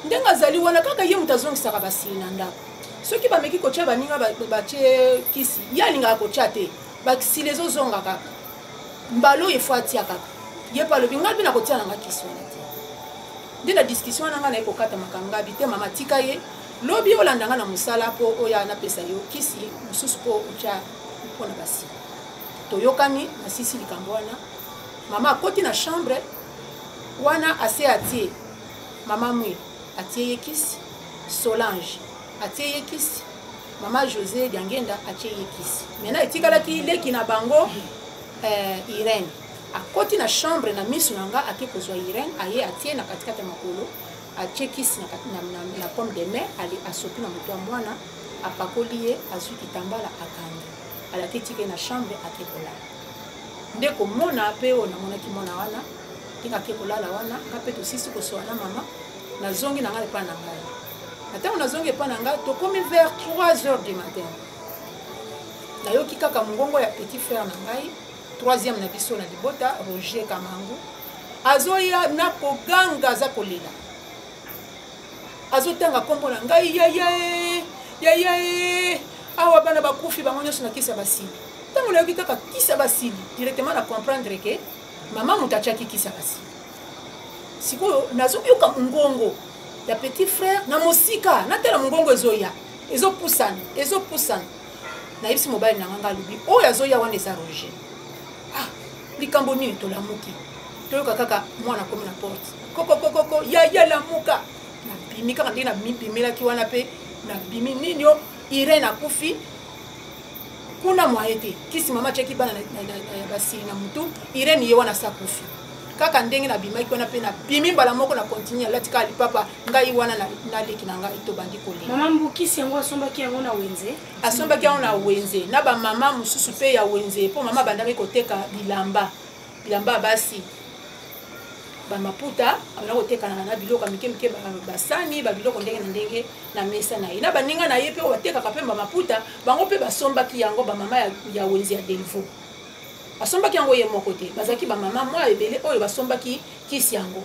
ndenga zali wana kaka ye mutazongisa basili na ndako soki bameki kocha baninga bache kisi ya linga kocha te basili ezozonga kaka mbalo efati ya kaka ye pa lobi ngai bina kotia na nga kisi wana te de la discussion na nga na ekokata makanga bite mama tika ye lobi olanda nga na musala po oya na pesa yo kisi mususu po ucha pona basi toyokani na sisi likambo wana mama akoti na chambre wana ase atie mama mwi atie ye kisi Solange atie ye kisi mama José Diangenda atie ye kisi mena etikalaki leki na bango Irene akoti na chambre na misu nanga akekozwa Irene aye atie na katikata makolo atie kisi na pomme de main ali asopi na moto mwana apakoli ye azwi kitambala akanda alatetike na chambre akekola ndeko mona pe ona mona kimona wana tika akekolala wana kapeto sisi kosoana mama na zongi na ngai pa na ngai ata na zongi pa na ngai to komi vers 3h du matin na yoki kaka mongongo ya petit frère na ngai troisième na biso na libota Roger Kamangu azoya na koganga za kolela azotanga kombo na ngai ya awa bana bakufi bango nyonso na kisa basili tango na kaka kisa basili directement na comprendre que mama mutachaki kisa basili siko nazoyoka mongongo ya petit frère na mosika na tela mongongo ezopusana na ibisi mobile na nganga lubi oyo azoya wana eza Roger likambo nini tolamuki toyoka kaka mwana komi na porte kokokokoko ya lamuka na bimi kaka ndenge na bimelaki wana mpe na bimi nini yo Irene akufi kuna mwaye te kisi mama cheki bana ya basili na mutu Irene ye wana sakufi kaka ndenge na bimaki wana pe na bimi mbala moko na continue latika alipapa ngai wana na leki na ngai to bandi kolia mama mbukisi yango asombaki yango na wenze na ba mama mususu pe ya wenze po mama bandaki koteka bilamba basi ba maputa abana koteka na biloko mike basani ba biloko ndenge na mesa na ye na baninga na ye pe bateka ka pe ba maputa bango pe basombaki yango ba mama ya wenze ya Delvaux basombaki yango ye moko te bazaki ba mama mwa ebele oyo basombaki kisi yango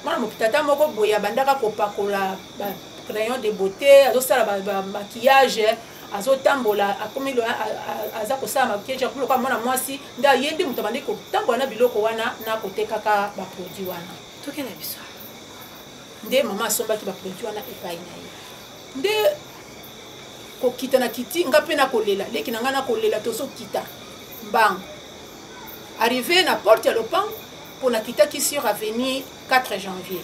mwana mokitata moko boya bandaka kopakola ba crayon de beauté azosala ba maquillage azotambola akomilo aza kosala maquillage akomilo kwa mwana mwasi nda yende mutu abandi kotambola na biloko wana na kotekaka ba produit wana tokena biso nde mama asombaki ba produit wana epai na ye nde kokita na kiti nga pe na kolela leki na nga na kolela tozokita mbango arrivé na porte ya lopango pour na kitaki sur avenue 4 janvier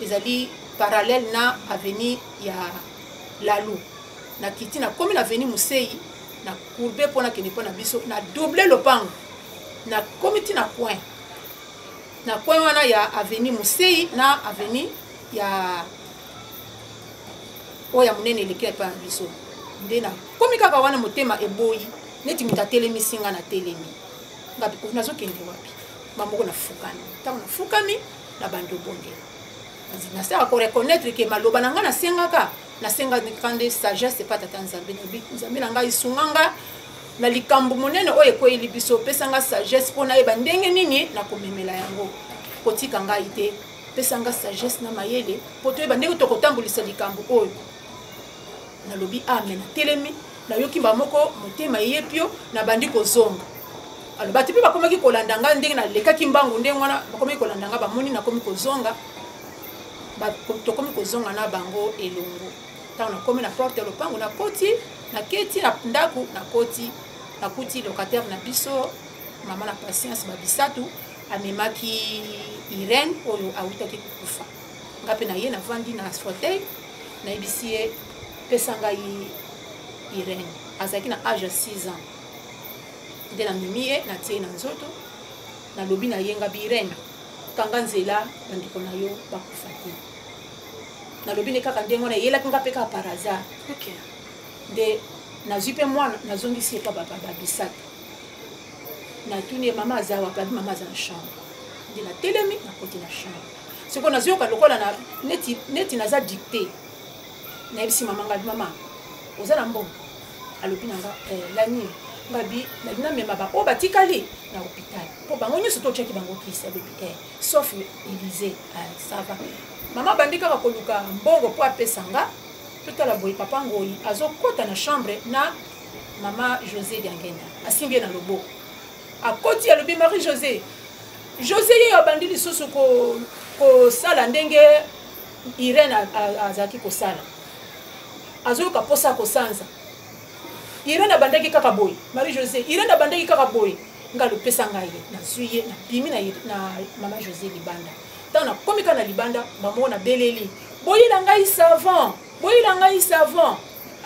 ezali parallèle na avenue ya Lalu na kiti na komi na avenue Musei na courbe pona kene pona biso na doubler lopango na komiti na coin wana ya avenue Musei na avenue ya oya munene lekile pa biso nde na komi kaka wana motema eboyi neti mutatelemi singa na telemi ngabi unazokende wapi bamoko na fukami na bando bonde na sera ko reconnaître que maloba nanga na senga kande sagesse pas tata nzambe na ngai sunganga na likambo monene oyo ekoyeli biso pesanga sagesse pona yeba ndenge nini na komemela yango kotika ngai te pesanga sagesse na mayele poto yeba ndenge tokotambulisa likambo oyo na lobi amen na telemi na yoki ba moko motema yepio na bandi kozonga alors bati pe bakomaki kolanda nga ndenge na lekaki mbangu ndenge wana bakomaki kolanda nga bamoni na komi kozonga tokomi kozonga na bango elongo ntango nakomi na porte ya lopango na koti na keti na ndaku na koti na kuti locataire na biso mama na patience babisatu amemaki Irene oyo awutaki kukufa nga pe na ye navandi na fauteuil nayebisi ye pesa ngai Irene azalaki na age ya 6 ans nde namemi ye natie na nzoto nalobi na ye ngabi Irene kanga nzela bandeko na yo bakufa te nalobi ne kaka ndenge wana eyelaki nga mpe kaka par hasard nde nazwi mpe mwana nazongisi ye pa babisatu natuni ye mama aza wapi abi mama aza na chambre nde natelemi nakoti na chambre siko nazoyoka lokola na neti naza dicté nayebisi mama ngabi mama oza na mbongo alobi na nga lani ngabi nalina mema ba oyo batikali na hôpital po bango nyonso totyaki bango kisi alobi sauf Élysée ça va mama bandi kaka koluka mbongo po apesa nga totala boye papa ngoi azokota na chambre na mama José Diangenda asimbi ye na loboko akoti alobi Marie José ye abandi lisusu kosala ndenge Irene azalaki kosala azoyoka posa kosanza Irene abandaki kaka boye Marie José Irene abandaki kaka boye nga lopesa ngai nazwi ye na bimi na mama José libanda ntango nakomi kaka na libanda bamoko na beleli boyela ngai savon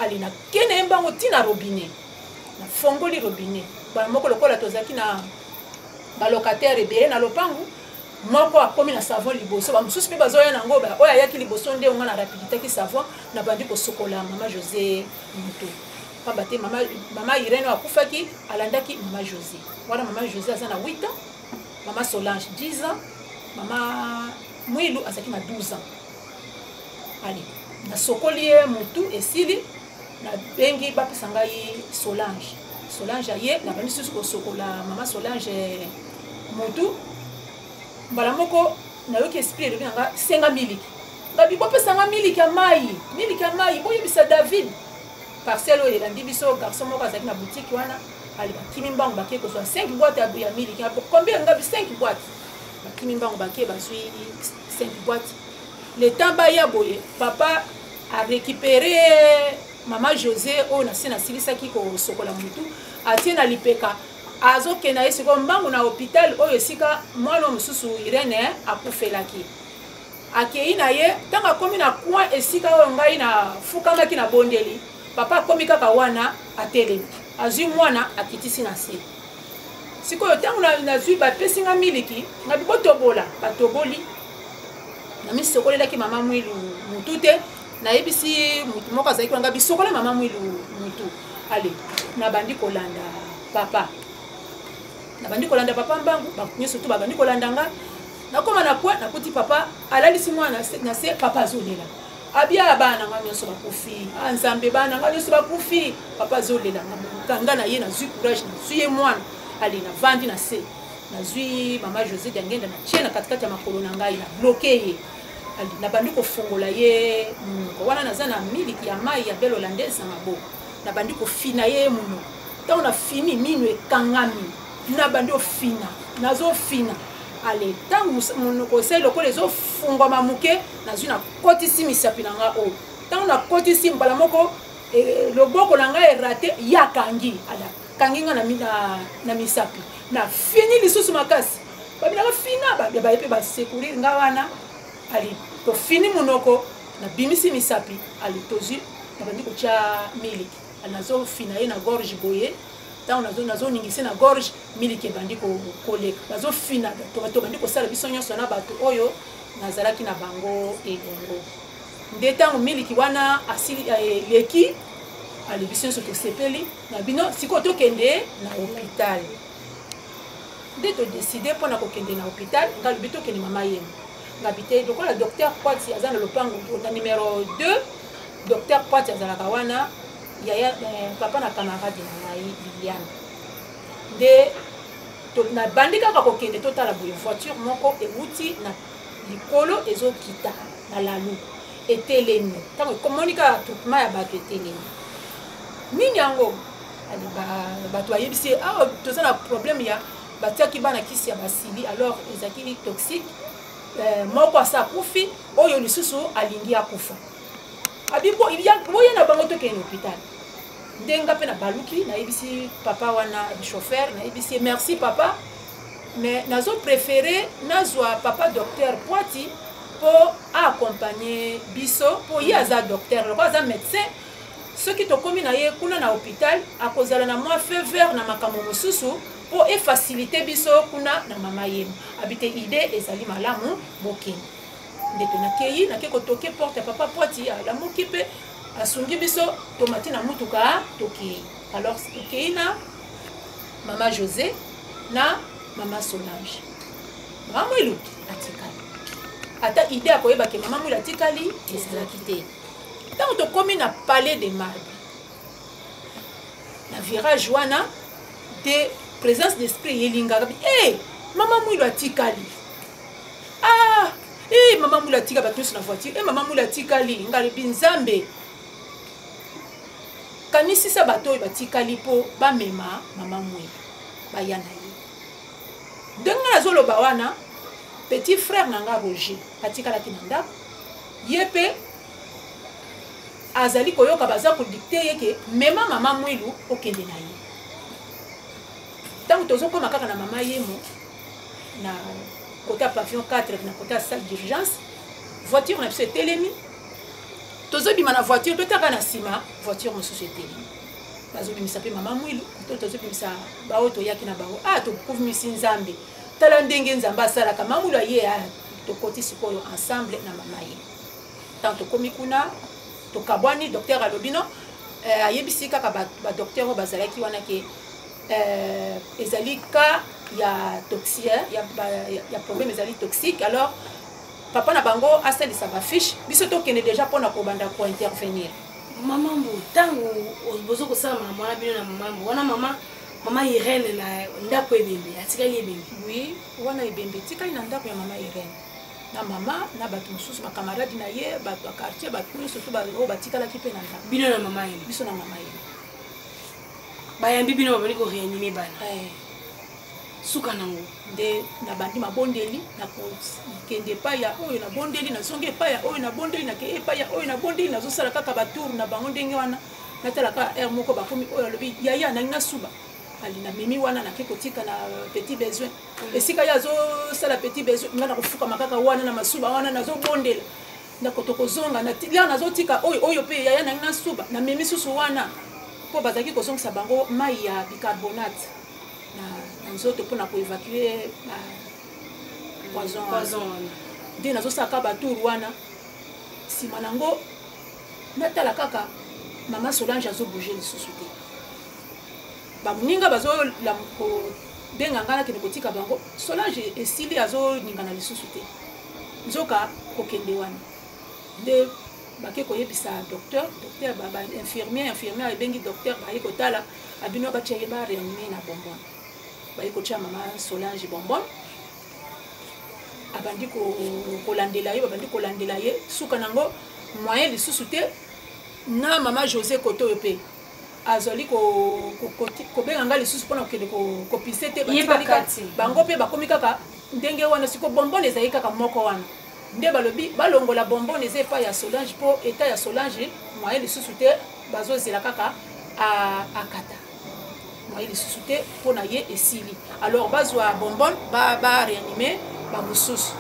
ali nakende ye mbango ntina robinet nafongoli robinet bana moko lokola tozalaki na balocataire ebele na lopangu moko akomi na savon liboso bamosusu mpe bazoya nango oyo ayaki liboso nde nga na rapiditaki savon na bandi kosokola mama José moto pamba te mama Irene akufaki alandaki mama José wana mama José aza na 8 ans mama Solange 10 ans mama Mwilu azaki na 12 ans ali nasokoli ye mutu esili na bengi bapesa ngai Solange aye na bandi susu kosokola mama Solange mutu mbala moko nayoki esprit elobi nanga senga miliki ngabi bopesa nga miliki ya mai boyebisa David parcelle oyo elandi biso garçon moko azalaki na boutique wana ali bakimi mbango bakie kozwa 5 boîtes ya miliki combien ngabi 5 boîtes bakimi mbango bakie bazwi 5 boîtes le temps baya boye papa a récupéré mama José oyo nasi nasilisaki kosokola mutu atie na lipeka azokenda ye sikoyo mbangu na hôpital oyo esika mwana mosusu Irene akufelaki akei na ye ntango akomi na coin esika oyo ngai na fukamaki na bondeli papa akomi kaka wana atelemi azwi mwana akitisi na se sikoyo ntango nazwi bapesinga miliki na bibotobola batoboli na misokolelaki mama mwilu mutu te nayebisi mutu moko azalaki wanga bisokola mama mwilu mutu ale nabandi kolanda papa mbangu nyonso tu babandi kolanda nga nakoma na point nakuti papa alalisi mwana na se papa azolela abia bana nga nyonso bakufi nzambe bana nga nyonso bakufi papa azolela nga na ye nazwi courage nazwi ye mwana ali navandi na se nazwi mama José Dangenda na tie na katikati ya makolo na ngai na bloke ye ali nabandi kofungola ye munoko wana naza na miliki ya mai ya belle hollandaise na maboko nabandi kofina ye munoko ntango na fini mino ekangami nabandi ofina nazofina ale ntango monoko esali lokola ezofungwama moke nazwi na kotisi misapi na nga oyo ntango na kotisi mbala moko loboko na ngai erate yakangi ala kangi nga na misapi na fini lisusu makasi babinaka fina baye mpe basekurir nga wana ali tofini monoko na bimisi misapi ali tozwi nabandi kotya miliki ali nazofina ye na gorge boye ntango nazoningisi na gorge miliki ebandi koleka nazofina tobandi kosala biso nyonso na bato oyo nazalaki na bango elongo nde ntango miliki wana asili eleki ali biso nyonso tosepeli na bino sikoyo tokende na hôpital nde todeside mpona kokende na hôpital nga lobi tokende mama yenu ngabi te lokola docteur Poiti aza na lopango na numéro 2 docteur Poiti azalaka wana yaya papa na camarade na ngai Liliane nde nabandi kaka kokende totala boye voiture moko ewuti na likolo ezokita na lalu etelemi ntango ekomoni kaka troupement ya bato etelemi nini yango bato bayebisi awa toza na problème ya batiaki bana kisi ya basili alors ezalaki toxique moko asa akufi oyo lisusu alingi akufa boye na bango tokende hôpital ndenga mpe na baluki nayebisi papa wana chauffeur nayebisi merci papa mais nazo préféré nazwa papa docteur Poiti po accompagner biso po ye aza docteur loko aza médecin soki tokomi na ye kuna na hôpital akozala na mwa feu vert na makambo mosusu po efacilité biso kuna na mama yenu abite idée ezali malamu bokende nde tonakei nake kotoke porte ya papa Poiti alamuki mpe asungi biso tomati na mutuka tokei alors tokei na mama José na mama Solange mama Mwilu atikali ata idée akoyeba ke mama Mwilu atikali ezalaki te ntango tokomi na palais de marbre na virage wana de présence d'esprit yelingaka mama Mwilu atikali mama Mwilu atika bato nyonso na voiture mama Mwilu atikali ngalobi nzambe kanisisa bato oyo batikali mpo bamema mama Mwilu baya na ye ndenge nazoloba wana petit frère na nga Roger atikalaki na ndako ye mpe azali koyoka baza kodikte ye ke mema mama Mwilu okende na ye ntango tozokoma kaka na mama yemo na côté ya pavillon 4 na côté ya salle d'urgence voiture na biso etelemi tozobima na voiture totaka na nsima voiture mosusu etelemi bazobimisa mpe mama Mwilu tozobimisa baoyo toyaki na bango tokuvimisi nzambe tala ndenge nzambe asalaka mama Mwilu aye tokoti sikoyo ensemble na mama ye ntango tokomi kuna tokabwani docteur alobino ayebisi kaka badocteur oyo bazalaki wana ke ezali ka ya toxique ya problème ezali toxique alors papa na bango asalisa bafiche biso tokende déjà mpona kobanda kointervenir mama mbu ntango bozo kosala mwana bino na mama mbu wana mama Irene na ndako ebembe atikali ebembe oui wana ebembe etikali na ndako ya mama Irene na mama na bato mosusu bakamaradi na ye bato ya quartier bato nyonso to oyo batikalaki mpe na ndako bino na mama ye biso na mama ye bayambi bino babandi koréanime bana suka nango nde nabandi mabondeli nakokende epai ya oyo nabondeli nazongi epai ya oyo nabondeli nakei epai ya oyo nabondeli nazosala kaka batour na bango ndenge wana natalaka aire moko bakomi oyo alobi yaya nangi nasuba alina mimi wana na kotika na petit besoin esika ya zo sala petit besoin ngana kofuka makaka wana na masuba wana nazo bondela na kotokozonga na lia nazo tika oyo pe ya na suba na mimi susu wana po bazaki kozongisa bango mai ya bicarbonate na nzoto pona ko évacuer poison ndi nazo saka baturu wana sima nango natala kaka mama Solange azo bouger lisusu te bamuninga bazo la ko benga ngana kene kotika bango Solange esili azo ningana lisusu te nzoka kokende wana de bake koyebisa docteur ba infirmier ebengi docteur baye kotala abino ba tsheye ba réanimer na bonbon baye kotia mama Solange bonbon abandi kolandela ye babandi kolandela ye suka nango moyen lisusu te na mama José Koto pe azali kobenga nga lisusu mpona kokende kopise te bango mpe bakomi kaka ndenge wana siko bonbon ezali kaka moko wana nde balobi balongola bonbon eza epai ya Solange mpo eta ya Solange moyen lisusu te bazozela kaka akata moyen lisusu te mpona ye esili alors bazwa bonbon ba réanime bamosusu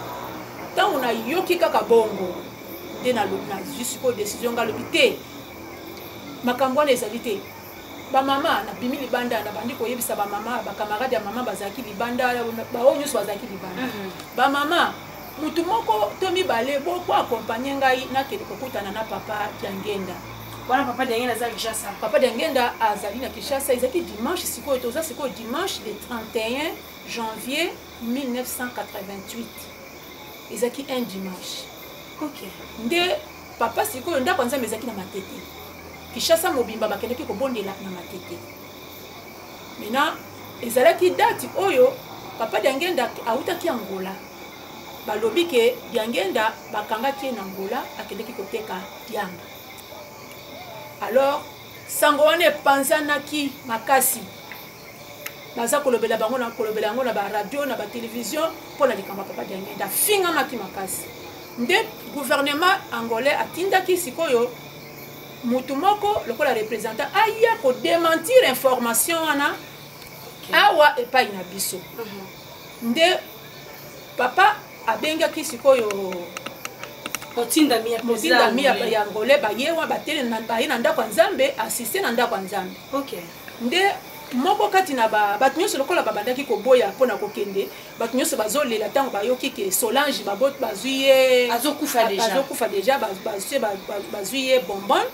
ntango nayoki kaka bongo nde jusqu'au décision nga lobi te makambo wana ezali te bamama nabimi libanda na bandi koyebisa bamama bakamarade ya mama bazalaki libanda bao nyonso bazalaki libanda bamama mutu moko to mibale boko akompanye ngai nakende kokutana na papa Diangenda wana papa Diangenda azali Kinshasa papa Diangenda azali na Kinshasa ezalaki dimanche sikoyo toza sikoyo dimanche le 31 janvier 1988 ezalaki un dimanche nde papa sikoyo ndako nzambe ezalaki na matete Kinshasa mobimba bakendeki kobondela na matete mena ezalaki date oyo papa Diangenda autaki Angola balobi ke Diangenda bakangaki na Angola akendeki koteka dianga alors sango wana epanzanaki makasi baza kolobela bango na kolobela yango na ba radio na ba télévision mpona likambo papa Diangenda fingamaki makasi nde gouvernement angolais atindaki sikoyo mutu moko lokola représentant aya ko démentir information wana awa epai na biso nde papa abengaki sikoyo motindami ya angolais bayewa batele baye na ndako ya Nzambe asiste na ndako ya Nzambe nde moko kati na bato nyonso lokola babandaki koboya mpona kokende bato nyonso bazolela ntango bayoki ke Solange bazwi ye azokufa deja bazwi ye bonbon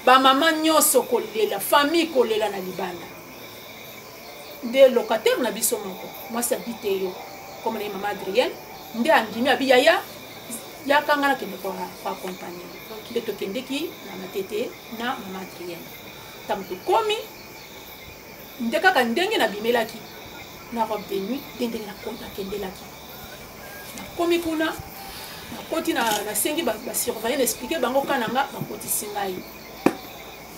bamama nyonso kolela famille kolela na libanda nde locataire na biso moko mwasi abite yo comme na ye mama Adrienne nde andimi abi yaya yakanga na kende kwa accompagner nde tokendeki na matete na mama Adrienne ntango tokomi nde kaka ndenge nabimelaki na robe de nuit ndenge nakendelaki nakomi kuna nakoti nasengi basurveille naexplike bango kananga bakotisi ngai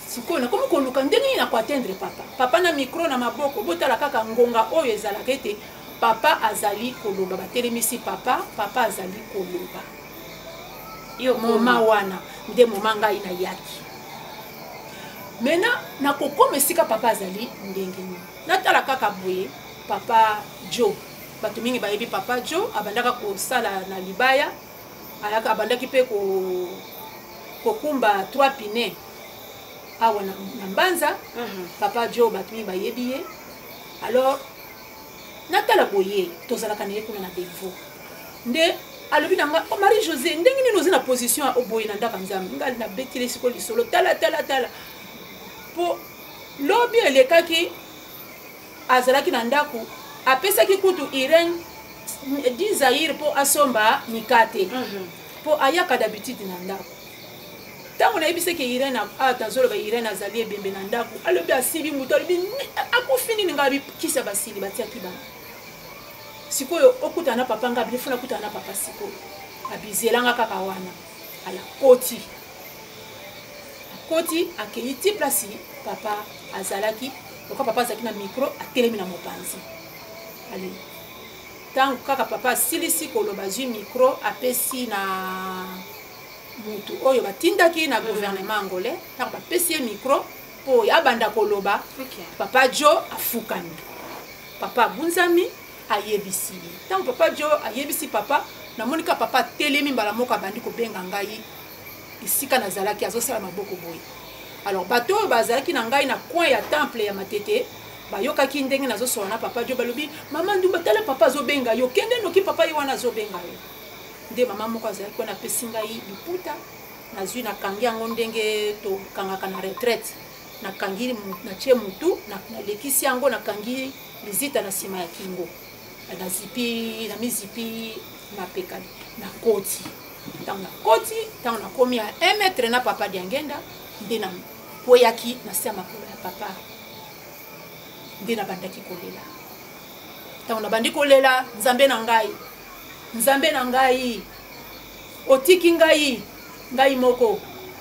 sikoyo nakomi koluka ndenge nini nakoatteindre papa na micro na maboko botala kaka ngonga oyo ezalaka ete papa azali koloba batelemisi papa azali koloba yo moma wana nde moma ngai nayaki mena nakokoma esika papa azali ndenge nini natala kaka boye papa Joe bato mingi bayebi papa Joe abandaka kosala na libaya abandaki mpe kokumba 3 pine awa na Mbanza papa Joe bato mingi bayebi ye alors natala boye tozalaka na ye kuna na devo nde alobi nanga Marie José ndenge nini oza na position oboye na ndako Nzambe ngali na betile siko lisolo tala po lobi elekaki azalaki na ndako apesaki kutu Irene di Zaire po asomba mikate po ayaka d'habitude na ndako ntango nayebisaki Irene atazoloba Irene azali ebembe na ndako alobi asibi mutu alobi akufi nini ngai bikisa basili batiaki bana sikoyo okutana na papa ngai bilifuna kutana na papa sikoyo abizelanga kaka wana ala koti akei ti place papa azalaki loka papa azalaki na micro atelemi na mopanzi ale ntango kaka papa asilisi koloba zwi micro apesi na mutu oyo batindaki na gouvernement angolais ntango bapesi ye micro po ya banda koloba papa Jo afukami papa bunzami ayebisi tant papa Jo ayebisi papa na monika papa telemi mbala moko bandi ko benga ngai isika nazalaki azosala maboko boye alors bato bazalaki na ngai na coin ya temple ya Matete bayokaki ndenge nazosola na papa Jo balobi mama Ndumba tala papa azobenga yo kende noki papa ye wana azobenga yo nde mama moko azalaki wana apesi ngai liputa nazwi nakangi yango ndenge tokangaka na retraite nakangi natie mutu nalekisi yango nakangi lizita na nsima ya kingo nazipi na mizipi napekali nakoti ntango nakoti ntango nakomi ya 1 metre na papa diangenda nde nakweyaki na se ya makolo ya papa nde nabandaki kolela ntango nabandi kolela nzambe na ngai otiki ngai moko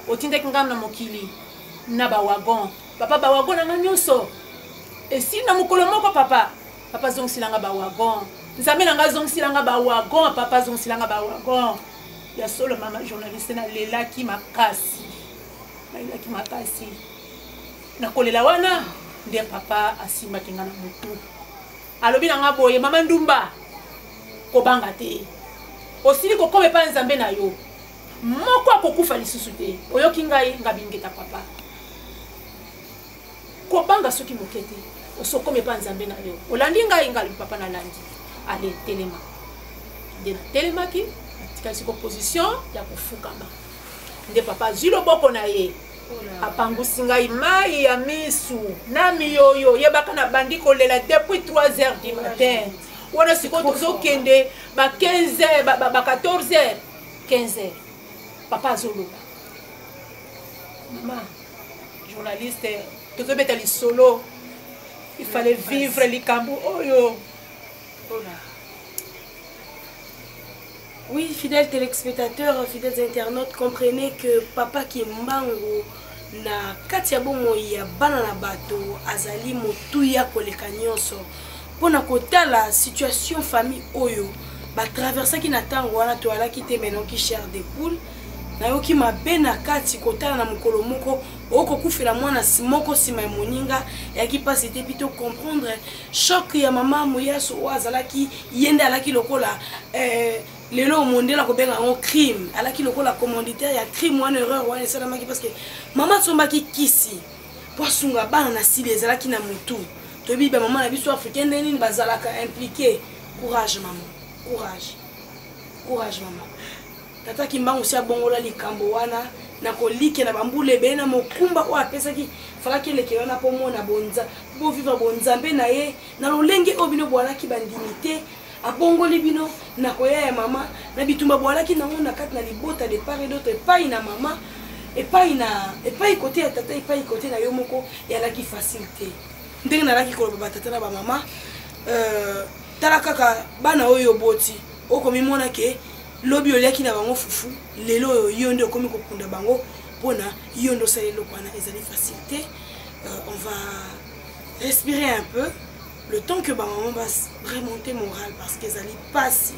otindaki ngai na mokili na bawagon papa bawagon na nga nyonso esi na mokolo moko papa zongisilanga bawagon nzambe na nga zongisilanga bawagon papa zongisilanga bawagon ya solo mama journaliste nalelaki makasi nakolela wana nde papa asimbaki nga na motu alobi na nga boye mama Ndumba kobanga te osili kokoma epai nzambe na yo moko akokufa lisusu te oyoki ngai ngabingeta papa kobanga soki moke te osokoma epai nzambe na yo olandi ngai ngali papa nalandi ale telema nde natelemaki natikali siko position ya kofukama nde papa azwi loboko na ye apangusi ngai mai ya misu na miyoyo yebaka na bandi kolela depuis 3h du matin wana siko tozokende ba 15h ba 14h 15h papa azoloba mama journaliste tozobeta lisolo il fallait vivre likambo oyo. Oui, fidèles téléspectateurs, fidèles internautes, comprenez que papa qui mbango na kati ya bomo ya bana na bato azali motuya koleka nyonso pona kotala situation famille oyo ba traverser ki na tango wana to ala ki te menon ki chair de poule na yoki mabe na kati kotala na mokolo moko oko kufela mwana moko sima moninga ya ki passe te pito comprendre choc ya mama Moyaso o azalaki yende alaki lokola lelo monde la kobenga un crime alaki lokola commanditaire ya crime wana erreur wana esalamaki parce que mama tsombaki kisi poasunga bana na sile ezalaki na mutu tobi ba mama na biso africaine nini bazalaka impliqué. Courage maman, courage maman. Tata kimbangu sia bongola likambo wana na kolike na bambule be na mokumba o apesa ki falaki leke wana po mona bonza bo vivre bonzambe na ye na lolenge obino bwala ki bandimité abongoli bino na koya ya mama na bitumba bwala ki nango na kati na libota de part et d'autre epai na mama epai côté ya tata epai côté na yo moko ya la ki facilité ndenge na la ki koloba tata na ba mama tala kaka bana oyo boti okomi mona ke lobi oliaki na bango fufu lelo yo nde okomi kokunda bango pona yo ndo salelo kwana ezali facilité. On va respirer un peu le temps que maman va remonter moral parce qu'elles allaient passer.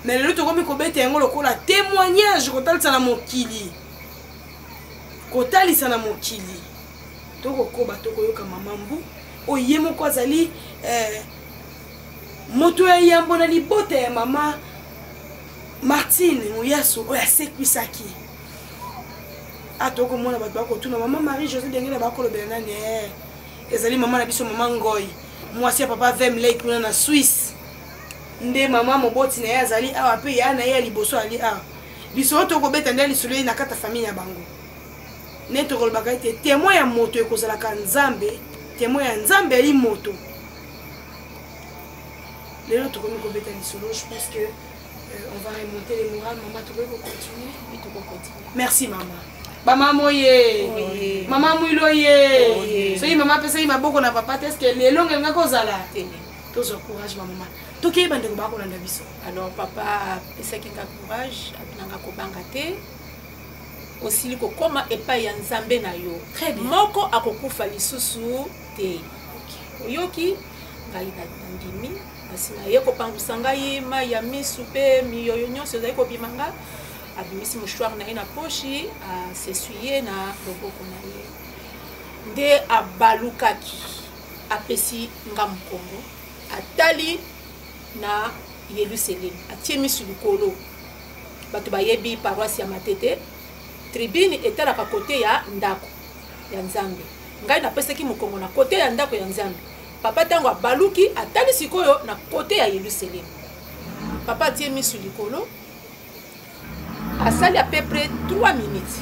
Mais le temps comme kobete yango lokola témoignage kotalisa na mokili. Kotalisa na mokili. Toko koba toko yoka mama mbu oyemo ko azali moto ya yambo na libota ya mama Martine Moyaso oya sekwisaki. Atoko mona bato bako tuna mama Marie José Dengela bako lobela nane ezali mama na biso mama Ngoy mwasi ya papa Vemley kuna na Suisse nde mama moboti na ya azali awa pe ya na ya liboso ali awa biso to ko beta ndeli solo na kata famille ya bango neto ko lobaka ite témoin ya moto ekozala ka nzambe témoin ya nzambe ali moto lelo to ko beta lisolo. Je pense que on va remonter les morales. Maman, tu peux continuer? Oui, tu peux continuer. Merci maman. Maman moye, maman mouiloye. Soyi maman pesa ima boko na papa est-ce que les longues nga kozala? Tous courage maman. Toki bande ko bako na biso. Alors papa pesa ki ka courage abinanga ko bangate. Aussi liko koma epai ya nzambe na yo. Très bien. Moko akokufa lisusu te. Oyoki ngai na ndimi. Asina ye ko pangusa ngai ma ya misu pe miyoyo nyonso ezali ko bimanga abimisi mouchoir na ye na poche a s'essuyer na loboko na ye nde abalukaki apesi nga mokongo atali na Yerusalem atie misu likolo bato bayebi paroisse ya Matete tribune etalaka kote ya ndako ya Nzambe ngai napesaki mokongo na kote ya ndako ya Nzambe papa tango abaluki atali sikoyo na kote ya Yerusalem papa atie misu likolo asali à peu près 3 minutes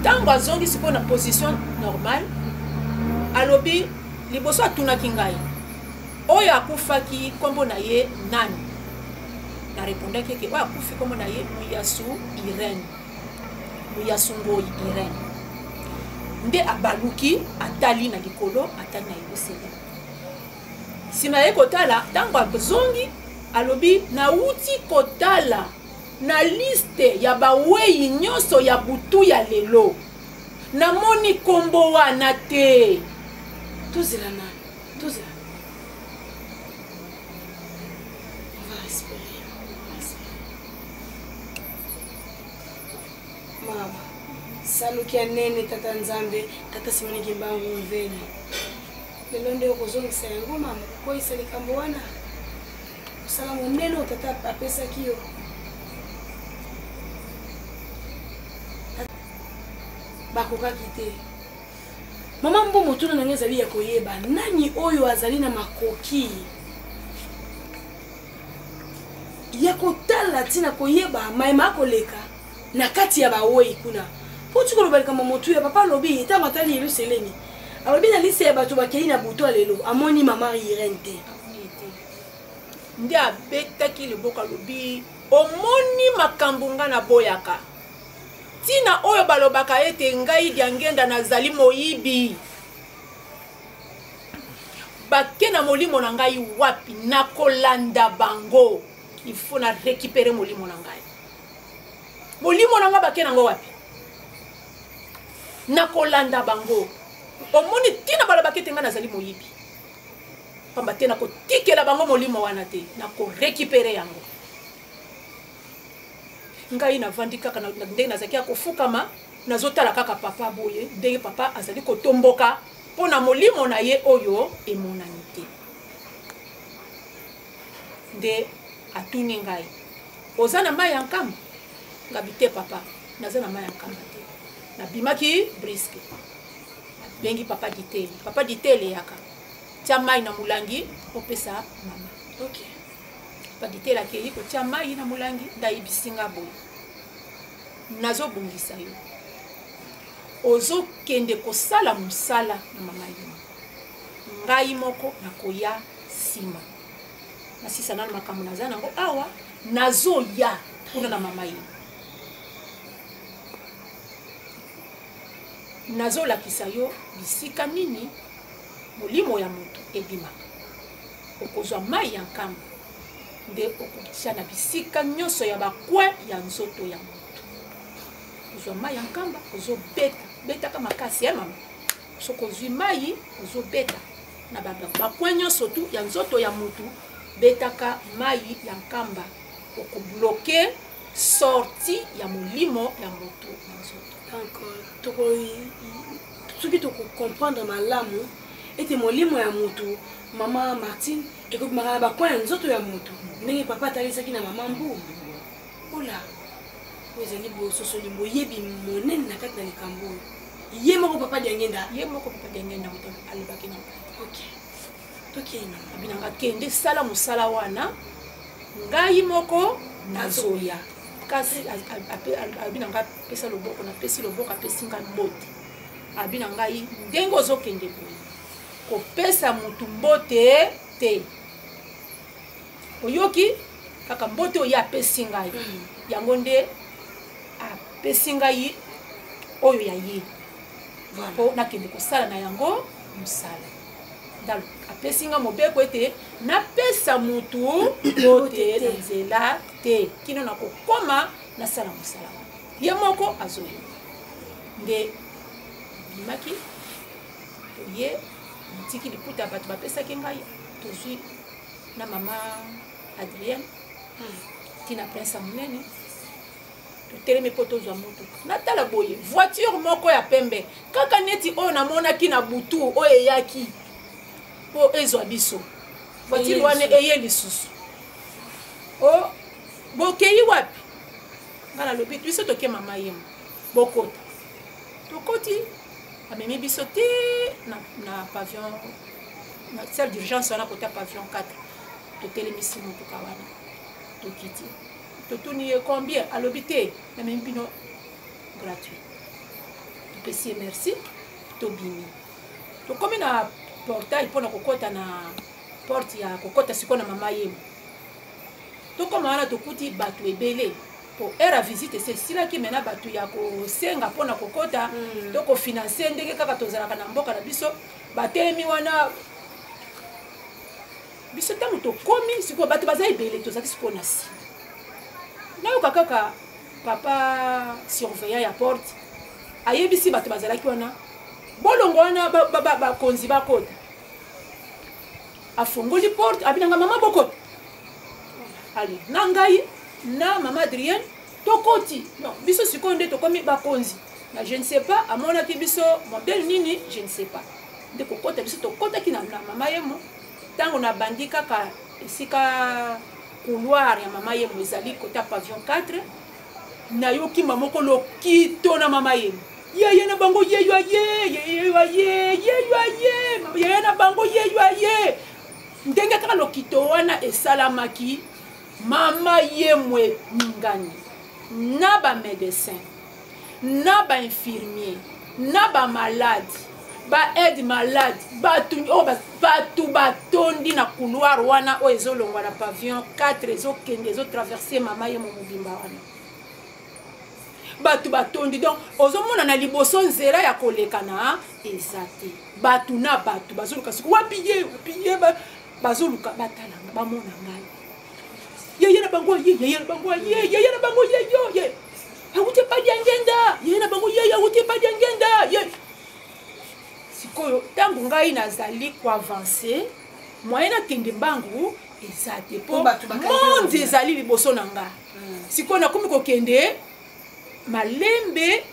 tango azongi sikoyo na position normale alobi liboso atunaki ngai oyo akufaki kombo na ye nani na répondaki ke oyo akufi kombo na ye Muyasu Irene Muyasu Ngoi Irene nde abaluki atali na likolo atali na Yerusalem sima ye kotala tango azongi alobi nauti kotala na liste ya baweyi nyonso ya butu ya lelo namoni kombo wana te tozela nani tozela mama saluki ya nene tata Nzambe tata Simoni Kimbangu mveni lelo nde okozongisa yango mama kokoyisa likambo wana osala monene tata apesaki yo bakokaki te mama mbo motuna nange ezali ya koyeba nani oyo azali na makoki ya kotala ntina koyeba mayema akoleka na kati ya baweyi kuna po tikoloba likambo motu ya papa alobi ntango atali Yerusalemi alobi na liste ya bato bakei na butu lelo amoni mama Irene te nde abetaki liboko alobi omoni makambo nga na boyaka tina oyo balobaka ete ngai diangenda nazali moyibi bake na molimo na ngai wapi nakolanda bango il faut na récupérer molimo na ngai molimo na ngai bake nango wapi nakolanda bango omoni tina balobaka ete ngai nazali moyibi pamba te nakotikela bango molimo wana te nakorécupérer yango ngai navandi kaka ndenge nazalaki akofukama nazotala kaka papa boye ndenge papa azali kotomboka mpo na molimo na ye oyo emonani te nde atuni ngai oza na mai ya nkamba ngabi te papa naza na mai ya nkamba te nabimaki briske bengi papa ditele yaka tia mai na mulangi opesa mama okay. Paditela akei kotia mai na mulangi ndayibisinga boye nazobungisa yo ozokende kosala musala na mama yo ngai moko nakoya sima nasisa na makambo naza nango awa nazoya kuna na mama yo nazolakisa yo bisika nini molimo ya moto ebimaka okozwa mai ya nkamba nde okokisha na bisika nyonso ya bakwe ya nzoto ya moto ozwa mai ya nkamba ozobeta makasi ya mama soki ozwi mai ozobeta na bakwe nyonso tu ya nzoto ya moto betaka mai ya nkamba okobloke sorti ya molimo ya moto na nzoto. Donc soki tokokomprendre malamu ete molimo ya moto mama Martine ekobimaka bakwa ya nzoto ya moto ndenge papa atalisaki na mama Mbu ola ezali bososoli boyebi monene na kati na likambo oyo ye moko papa diangenda alobaki na okay. Tokena abinanga kende sala musala wana ngai moko nazoya kasi abinanga pesa loboko na pesi loboko apesi nga mbote abinanga ndenge ozokende boye kopesa mutu mbote te oyoki kaka mbote oyo apesi ngai yango nde apesi ngai oyo ya ye po nakende kosala na yango musala ndalo apesi nga mobeko ete napesa mutu mbote na nzela te kino na kokoma nasala musala ye moko azoyo nde bimaki ye tiki liputa bato bapesaki ngai tozwi na mama Adrienne tina prince monene totelemi mpo tozwa motuka natala boye voiture moko ya pembe kaka neti oyo namonaki na butu oyo eyaki mpo ezwa biso voiture wana eye lisusu o bokei wapi nga nalobi biso toke mama yemo bokota tokoti amemi biso te na pavillon na salle d'urgence wana kota pavillon 4 totelemisi motuka wana tokiti totuni ye combien alobi te namemi bino gratuit topesi ye merci tobimi tokomi na portail mpona kokota na porte ya kokota sikoyo na mama yemo tokoma wana tokuti bato ebele po era visite esilaki mena bato ya kosenga mpona kokota tokofinanse ndenge kaka tozalaka na mboka na biso batelemi wana biso ntango tokomi sikoyo bato baza ebele tozalaki sikoyo na nsima nayoka kaka papa surveillant ya porte ayebisi bato bazalaki wana bolongo wana bakonzi bakota afungoli porte abinanga mama bokota ali na ngai na mama Adrienne tokoti non biso sikoyo nde tokomi bakonzi na je ne sais pas amonaki biso modèle nini je ne sais pas nde kokota biso tokotaki na mama yemo ntango na bandi kaka esika couloir ya mama yemo ezali kota pavillon 4 nayoki mamoko lokito na mama yemo yeye na bango yeywa ye yeye na bango yeywa ye ndenge kaka lokito wana esalamaki mama yemwe ngani na ba médecin na ba infirmier na ba malade ba aide malade batu batondi na couloir wana o ezolongwa na pavillon 4 ezokende ezotraverse mama yemo mobimba wana batu batondi donc ozomona na liboso nzela ya koleka na eza te batu na batu bazoluka siku wapiye bazoluka batalanga bamona ngai yeye na bango yeye na bango yeye na bango yeye awute pa diangenda yeye na bango yeye awute pa diangenda ye sikoyo tango ngai nazali ko avancer moyen na kende bangu ezate po monde ezali liboso na nga sikoyo na komi ko kende malembe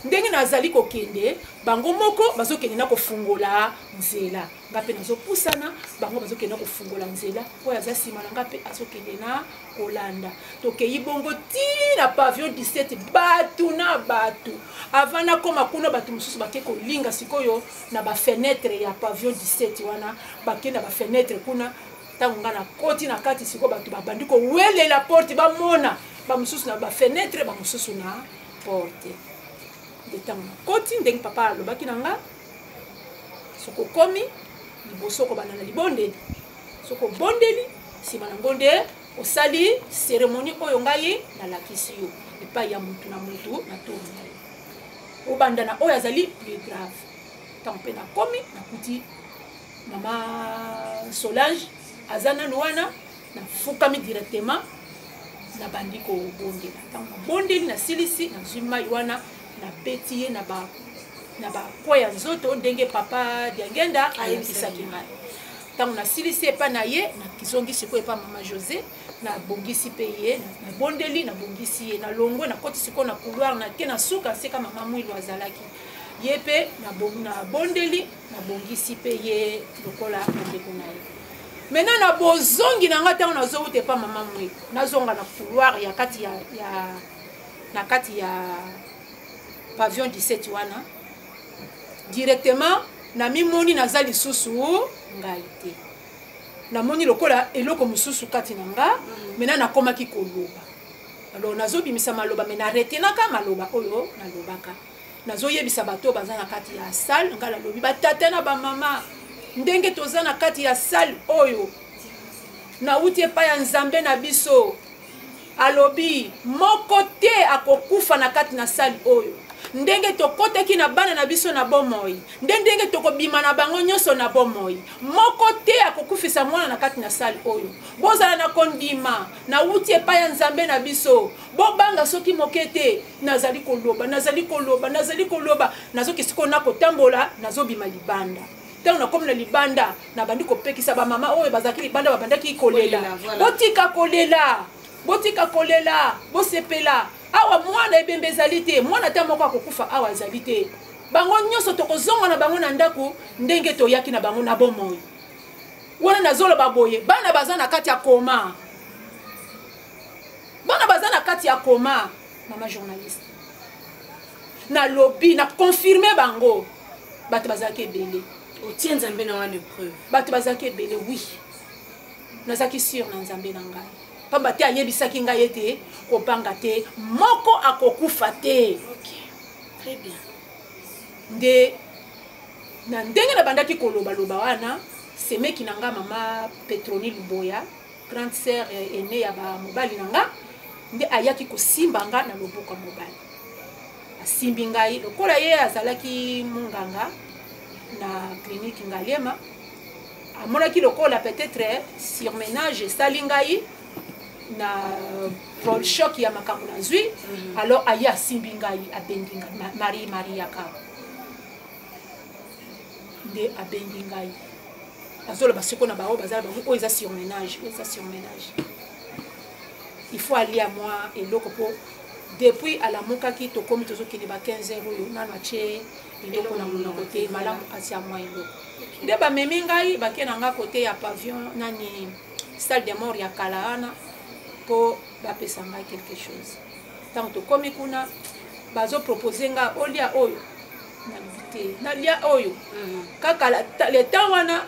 ndenge nazali ko kende bango moko bazokende na kofungola nzela ngape nazopusana bango bazokende na kofungola nzela oyo aza sima na ngape azokende na kolanda tokei bongo tina pavillon 17 batu na batu avana koma kuna batu mususu bake kolinga sikoyo na ba fenêtre ya pavillon 17 wana bake na ba fenêtre kuna tango ngana koti na kati sikoyo batu babandi ko wele la porte ba mona ba mususu na ba fenêtre ba mususu na porte de temps koti ndenge papa alobaki na nga soko komi liboso ko banana libondeli soko bondeli sima na ngonde osali cérémonie oyo ngai na lakisi yo epai ya mutu na tomi obanda na oyo azali plus grave tant pe na komi na kuti mama Solange azana wana na fukami directement na bandi ko bondela tant bondeli na silisi na zuma wana na betiye na ba koya nzoto ndenge papa diangenda ayebisaki ngai tango na silisi epa na ye na kizongisi ko epa mama José na bongisi pe ye na bondeli na bongisi ye na longwe na koti siko na couloir na ke na suka seka mama Mwilu azalaki ye pe na bondeli na bongisi pe ye lokola ndeko na ye mena na bozongi na nga tango nazowute epa mama Mwilu nazonga na couloir ya kati ya pavillon 17 wana directement na mimoni naza lisusu ngai te namoni lokola eloko mususu kati na nga mena nakomaki koloba alors nazobimisa maloba me naretenaka maloba oyo nalobaka nazoyebisa bato baza na kati ya salle nga nalobi batata na bamama ndenge toza na kati ya salle oyo nauti epai ya nzambe na biso alobi moko te akokufa na kati na salle oyo ndenge tokoteki na bana na biso na bomoi ndenge tokobima na bango nyonso na bomoi moko te akokufisa mwana na kati na salle oyo bozala na kondima na wuti epai ya nzambe na biso bobanga soki moke te nazali koloba nazoki sikoyo na kotambola nazobima libanda tango nakomi na libanda na bandi kopekisa bamama oyo bazalaki libanda babandaki kolela botika kolela bosepela awa mwana ebembe ezali te mwana ta moko akokufa awa ezali te bango nyonso tokozonga na bango na ndako ndenge toyaki na bango na bomoi wana nazoloba boye bana baza na kati ya koma bana baza na kati ya koma mama journaliste na lobby na confirmer bango bato bazalaki ebele otie nzambe na wana preuve bato bazalaki ebele oui nazalaki sur na nzambe na ngai pamba te ayebisaki ngai ete kopanga te moko akokufa te. Okay. Très bien. Nde na ndenge na bandaki koloba wana semeki na nga mama Petroni Luboya grande sœur aînée ya ba mobali na nga nde ayaki kosimba nga na loboko ya mobali asimbi ngai lokola ye azalaki munganga na clinique Ngaliema amonaki lokola peut-être surménage esali ngai na vol choc ya makambo na zwi alors aya asimbi ngai abendi ngai Marie yaka nde abendi ngai azoloba siko na bao bazala bango oyo eza surménage il faut aller à moi eloko po depuis alamukaki tokomi tozokende ba 15 heures oyo nano atie eloko na monoko te malamu atia mwa eloko nde bamemi ngai bake na nga kote ya pavillon nani salle de mort ya kala wana po bapesa ngai quelque chose ntango tokomi kuna bazopropose nga olia oyo nalia oyo kaka le temps wana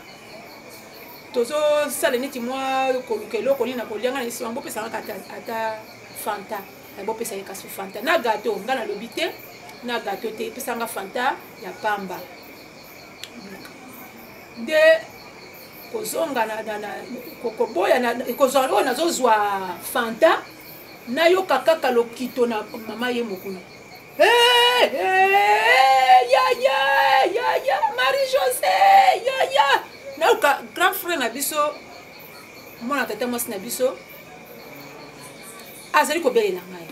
tozosala neti mwa eloko nini na kolianga na esi bango bopesanga ata fanta bopesa ye kasi fanta na gato nga nalobi te na gato te epesanga fanta ya pamba nde kozonga koboya kozwa oyo nazozwa fanta nayoka kaka lokito na mama ye mokuna yaya Marie-José yaya nayoka grand frère na biso mwana tata mwasi na biso azali kobelela ngai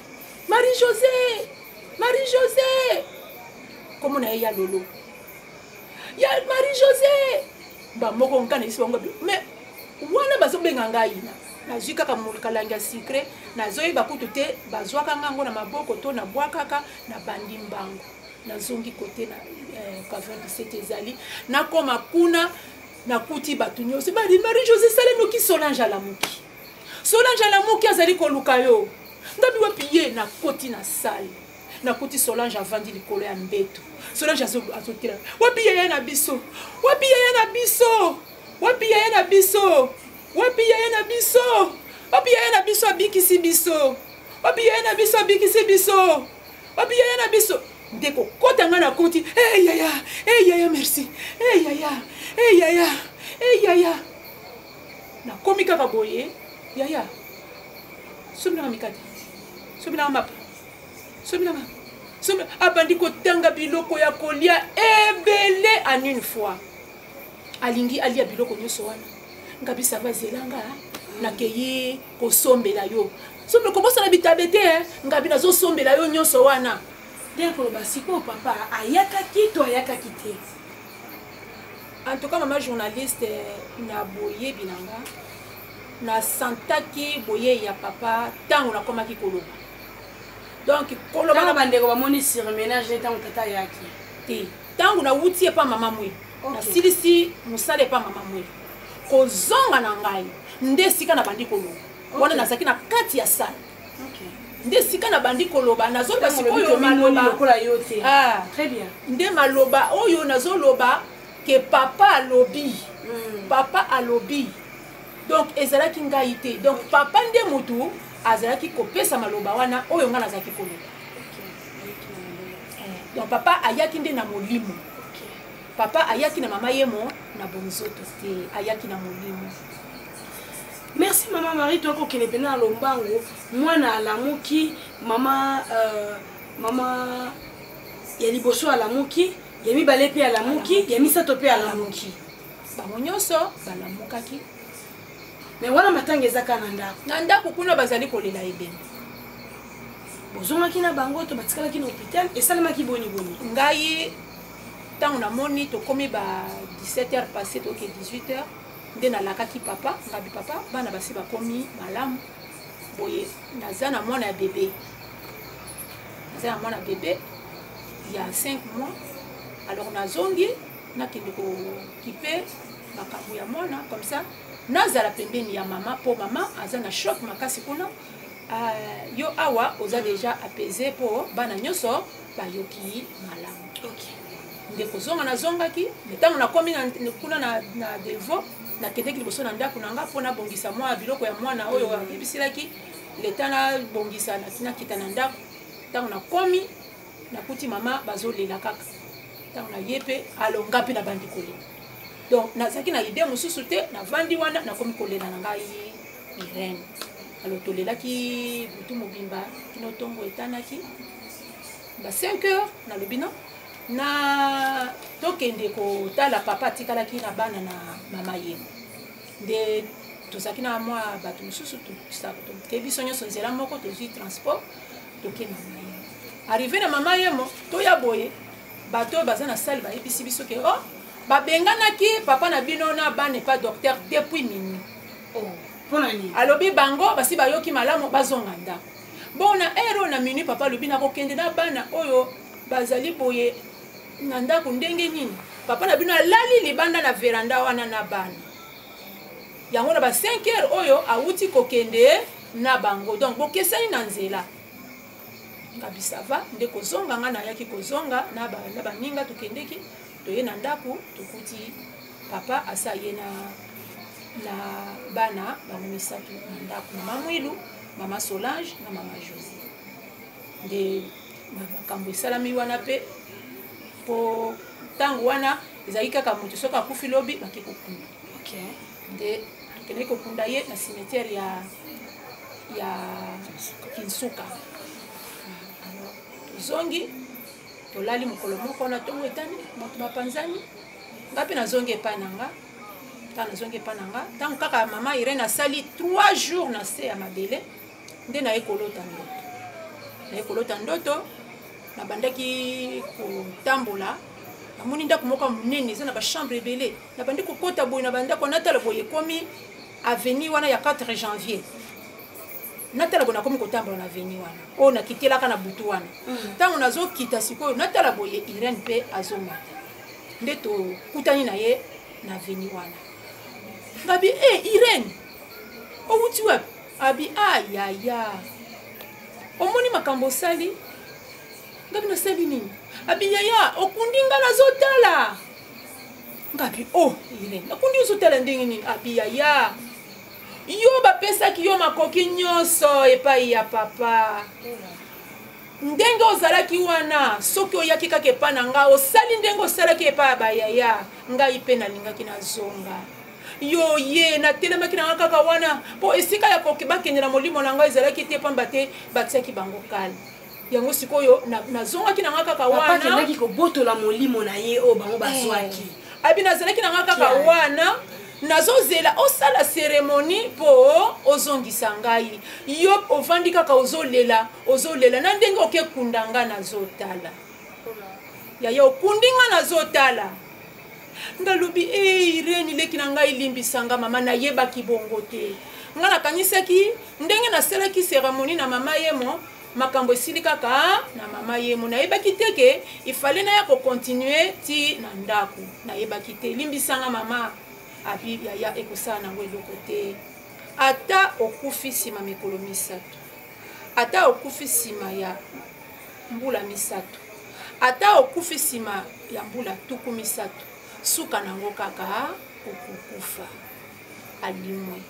Marie-José komona ye ya lolo ya Marie-José bamoko nkana isi bango mais wana bazobenga ngai nazwi kaka mokalangi ya secret nazoyeba kutu te bazwaka ngango na maboko to na bwa kaka na bandi mbango nazongi kote na pavillon 17 ezali nakoma kuna nakuti bato nyonso Marie-José salenoki Solange alamuki azali koluka yo ngabi wapi ye nakoti na salle nakuti Solange avandi likolo ya mbeto Solange azotela wapi yaya na biso abikisi biso ndeko kota nga na koti yaya merci yaya nakomi kaka boye yaya sobilanga mikate sobilanga mapa abandi kotanga biloko ya kolia ebele en une fois alingi alia biloko nyonso wana ngabi sava zelanga nakeye kosombela yo sombela kobosana bitabe te ngabi nazosombela yo nyonso wana ndeko basiko papa ayakaki to ayakaki te. En tout cas maman journaliste na boye binanga na santaki boye ya papa tango na komaki koloba donc koloba na bandeko bamoni surménage tango tata yaki te tango na wuti pa mama mwe na silisi musale pa mama mwe kozonga na ngai nde sika na bandi koloba wana nazaki na kati ya sala nde sika na bandi koloba nazoba sikoyo maloba lokola yo te. Très bien. Nde maloba oyo nazoloba que papa alobi donc ezalaki ngai te donc papa nde mutu azalaki kopesa maloba wana oyo nga nazalaki koloba donc papa ayaki nde na molimo papa ayaki na mama yemo na bonzoto te ayaki na molimo. Merci maman Marie toi kokene pena lombango mwana alamuki mama ya liboso alamuki ya mibale pe alamuki ya misato pe alamuki bango nyonso balamukaki mais wana matanga ezaka na ndako kuna bazali kolela ebene bozongaki na bango to batikalaki na hôpital esalemaki boni ngai ntango namoni tokomi ba 17h passé toke 18h nde nalakaki papa ngabi papa bana basi bakomi malamu boye naza na mwana ya bebe c'est un mwana bébé il y a 5 mois alors nazongi nakende ko kipe makambo ya mwana comme ça nazala pembeni ya mama po mama aza na choc makasi kuna yo awa oza déjà apaisé po bana nyonso bayoki malamu ndeko zonga nazongaki ntango nakomi kuna na devo nakendeki liboso na ndako nanga mpona bongisa mwa biloko ya mwana oyo ayebisilaki leta na bongisa nakita na ndako ntango nakomi nakuti mama bazolela kaka ntango naye mpe alonga mpe na bandi kolela donc nazalaki na ide mosusu te navandi wana nakomi kolela na ngai Irene alors tolelaki butu mobimba kino ntongo etanaki ba 5 heures nalobi no na tokende kotala papa atikalaki na bana na mama ye nde tozalaki na mwa bato mosusu toke biso nyonso nzela moko tozwi transport toke na mama ye arrivé na mama ye mo toya boye bato baza na salle bayebisi biso ke oh babenganaki papa na bino na bana pas docteur depuis minuit alobi bango basi bayoki malamu bazonga ndako bona ero na minuit papa alobi nakokende na bana oyo bazali boye na ndako ndenge nini papa na bino alali libanda na veranda wana na bana yango na ba 5 heures oyo awuti kokende na bango donc bokesani na nzela kabisa va nde kozonga nga na yaki kozonga na baninga tokendeki toye na ndako tokuti papa asa ye na bana bango misatu na ndako mama Mwilu mama Solange na mama Josie nde makambo esalami wana pe po tango wana ezali kaka moto soki akufi lobi baki kokunda nde tokende kokunda ye na cimetière ya Kinsuka tozongi tolali mokolo moko na ntongo etani moto bapanzani nga mpe nazongi epai na nga ntango nazongi epai na nga ntango kaka mama Irene asali 3 jours na se ya mabele nde naye kolota ndoto nabandaki kotambola namoni ndako moko monene eza na bachambre ebele nabandi kokota boye na bandako natala boye ekomi avenue wana ya 4 janvier natala boye nakomi kotambola na avenue wana oyo nakitelaka na butu wana ntango nazokita sikoyo natala boye Irene mpe azomata nde tokutani na ye na avenue wana ngabi Irene owuti wapi abi ayaya omoni makambo osali ngabi nasali nini abi yaya okundi nga nazotala ngabi Irene nakundi ozotala ndenge nini abi yaya yo bapesaki yo makoki nyonso epai ya papa ndenge ozalaki wana soki oyaki kaka epai na nga osali ndenge osalaki epai ya bayaya ngai mpe nalingaki nazonga yo ye natelemaki na nga kaka wana po esika ya bakende na molimo na ngai ezalaki te pamba te batiaki bango kala yango sikoyo nazongaki na nga kaka wana papa kendaki kobotola molimo na ye oyo bango bazwaki abi nazalaki na nga kaka wana nazozela osala cérémonie po ozongisa ngai yo ovandi kaka ozolela na ndenge okekunda nga nazotala yaya okundi nga nazotala ngalobi Irene leki na ngai limbisanga mama nayebaki bongo te nga nakanisaki ndenge nasalaki cérémonie na mama yemo makambo esili kaka na mama yemo nayebaki te ke ifale naya kokontinue ti na ndako nayebaki te limbisanga mama abi yaya ekosala nango eloko te ata okufi nsima mikolo misato ata okufi nsima ya mbula misato ata okufi nsima ya mbula tuku misato suka nango kaka okukufa alimwe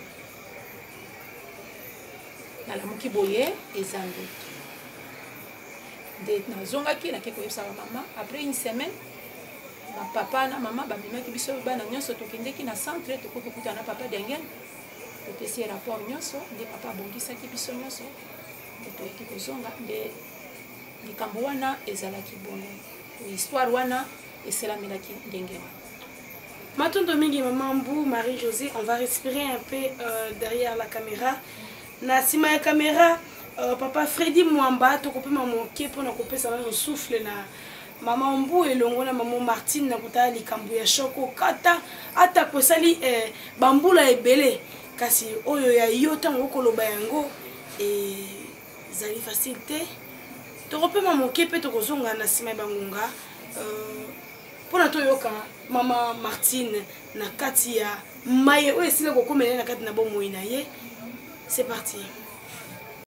nalamuki boye eza ndoto nde nazongaki nake koyebisa bamama après une semaine papa na mama bamemaki biso bana nyonso tokendeki na centre tokoki kokutana na papa dengen topesi rapport nyonso nde papa abongisaki biso nyonso nde toyeki kozonga nde likambo wana ezalaki bongo histoire wana eselamelaki ndenge wana. Matondo mingi maman Mbou, Marie-Josée, on va respirer un peu derrière la caméra. Na sima ya caméra, papa Freddy Mwamba, to kopema moke pour na kopesa na souffle na maman Mbou elongo na maman Martine na kutala likambo ya shoko kata ata kosali bambula ebele kasi oyo ya yota ngokoloba yango zali facilité to tokopema moke mpe tokozonga na nsima ya bangonga mpona toyoka mama Martine na kati ya maye oyo esili kokomela na kati na bomoi na ye. C'est parti.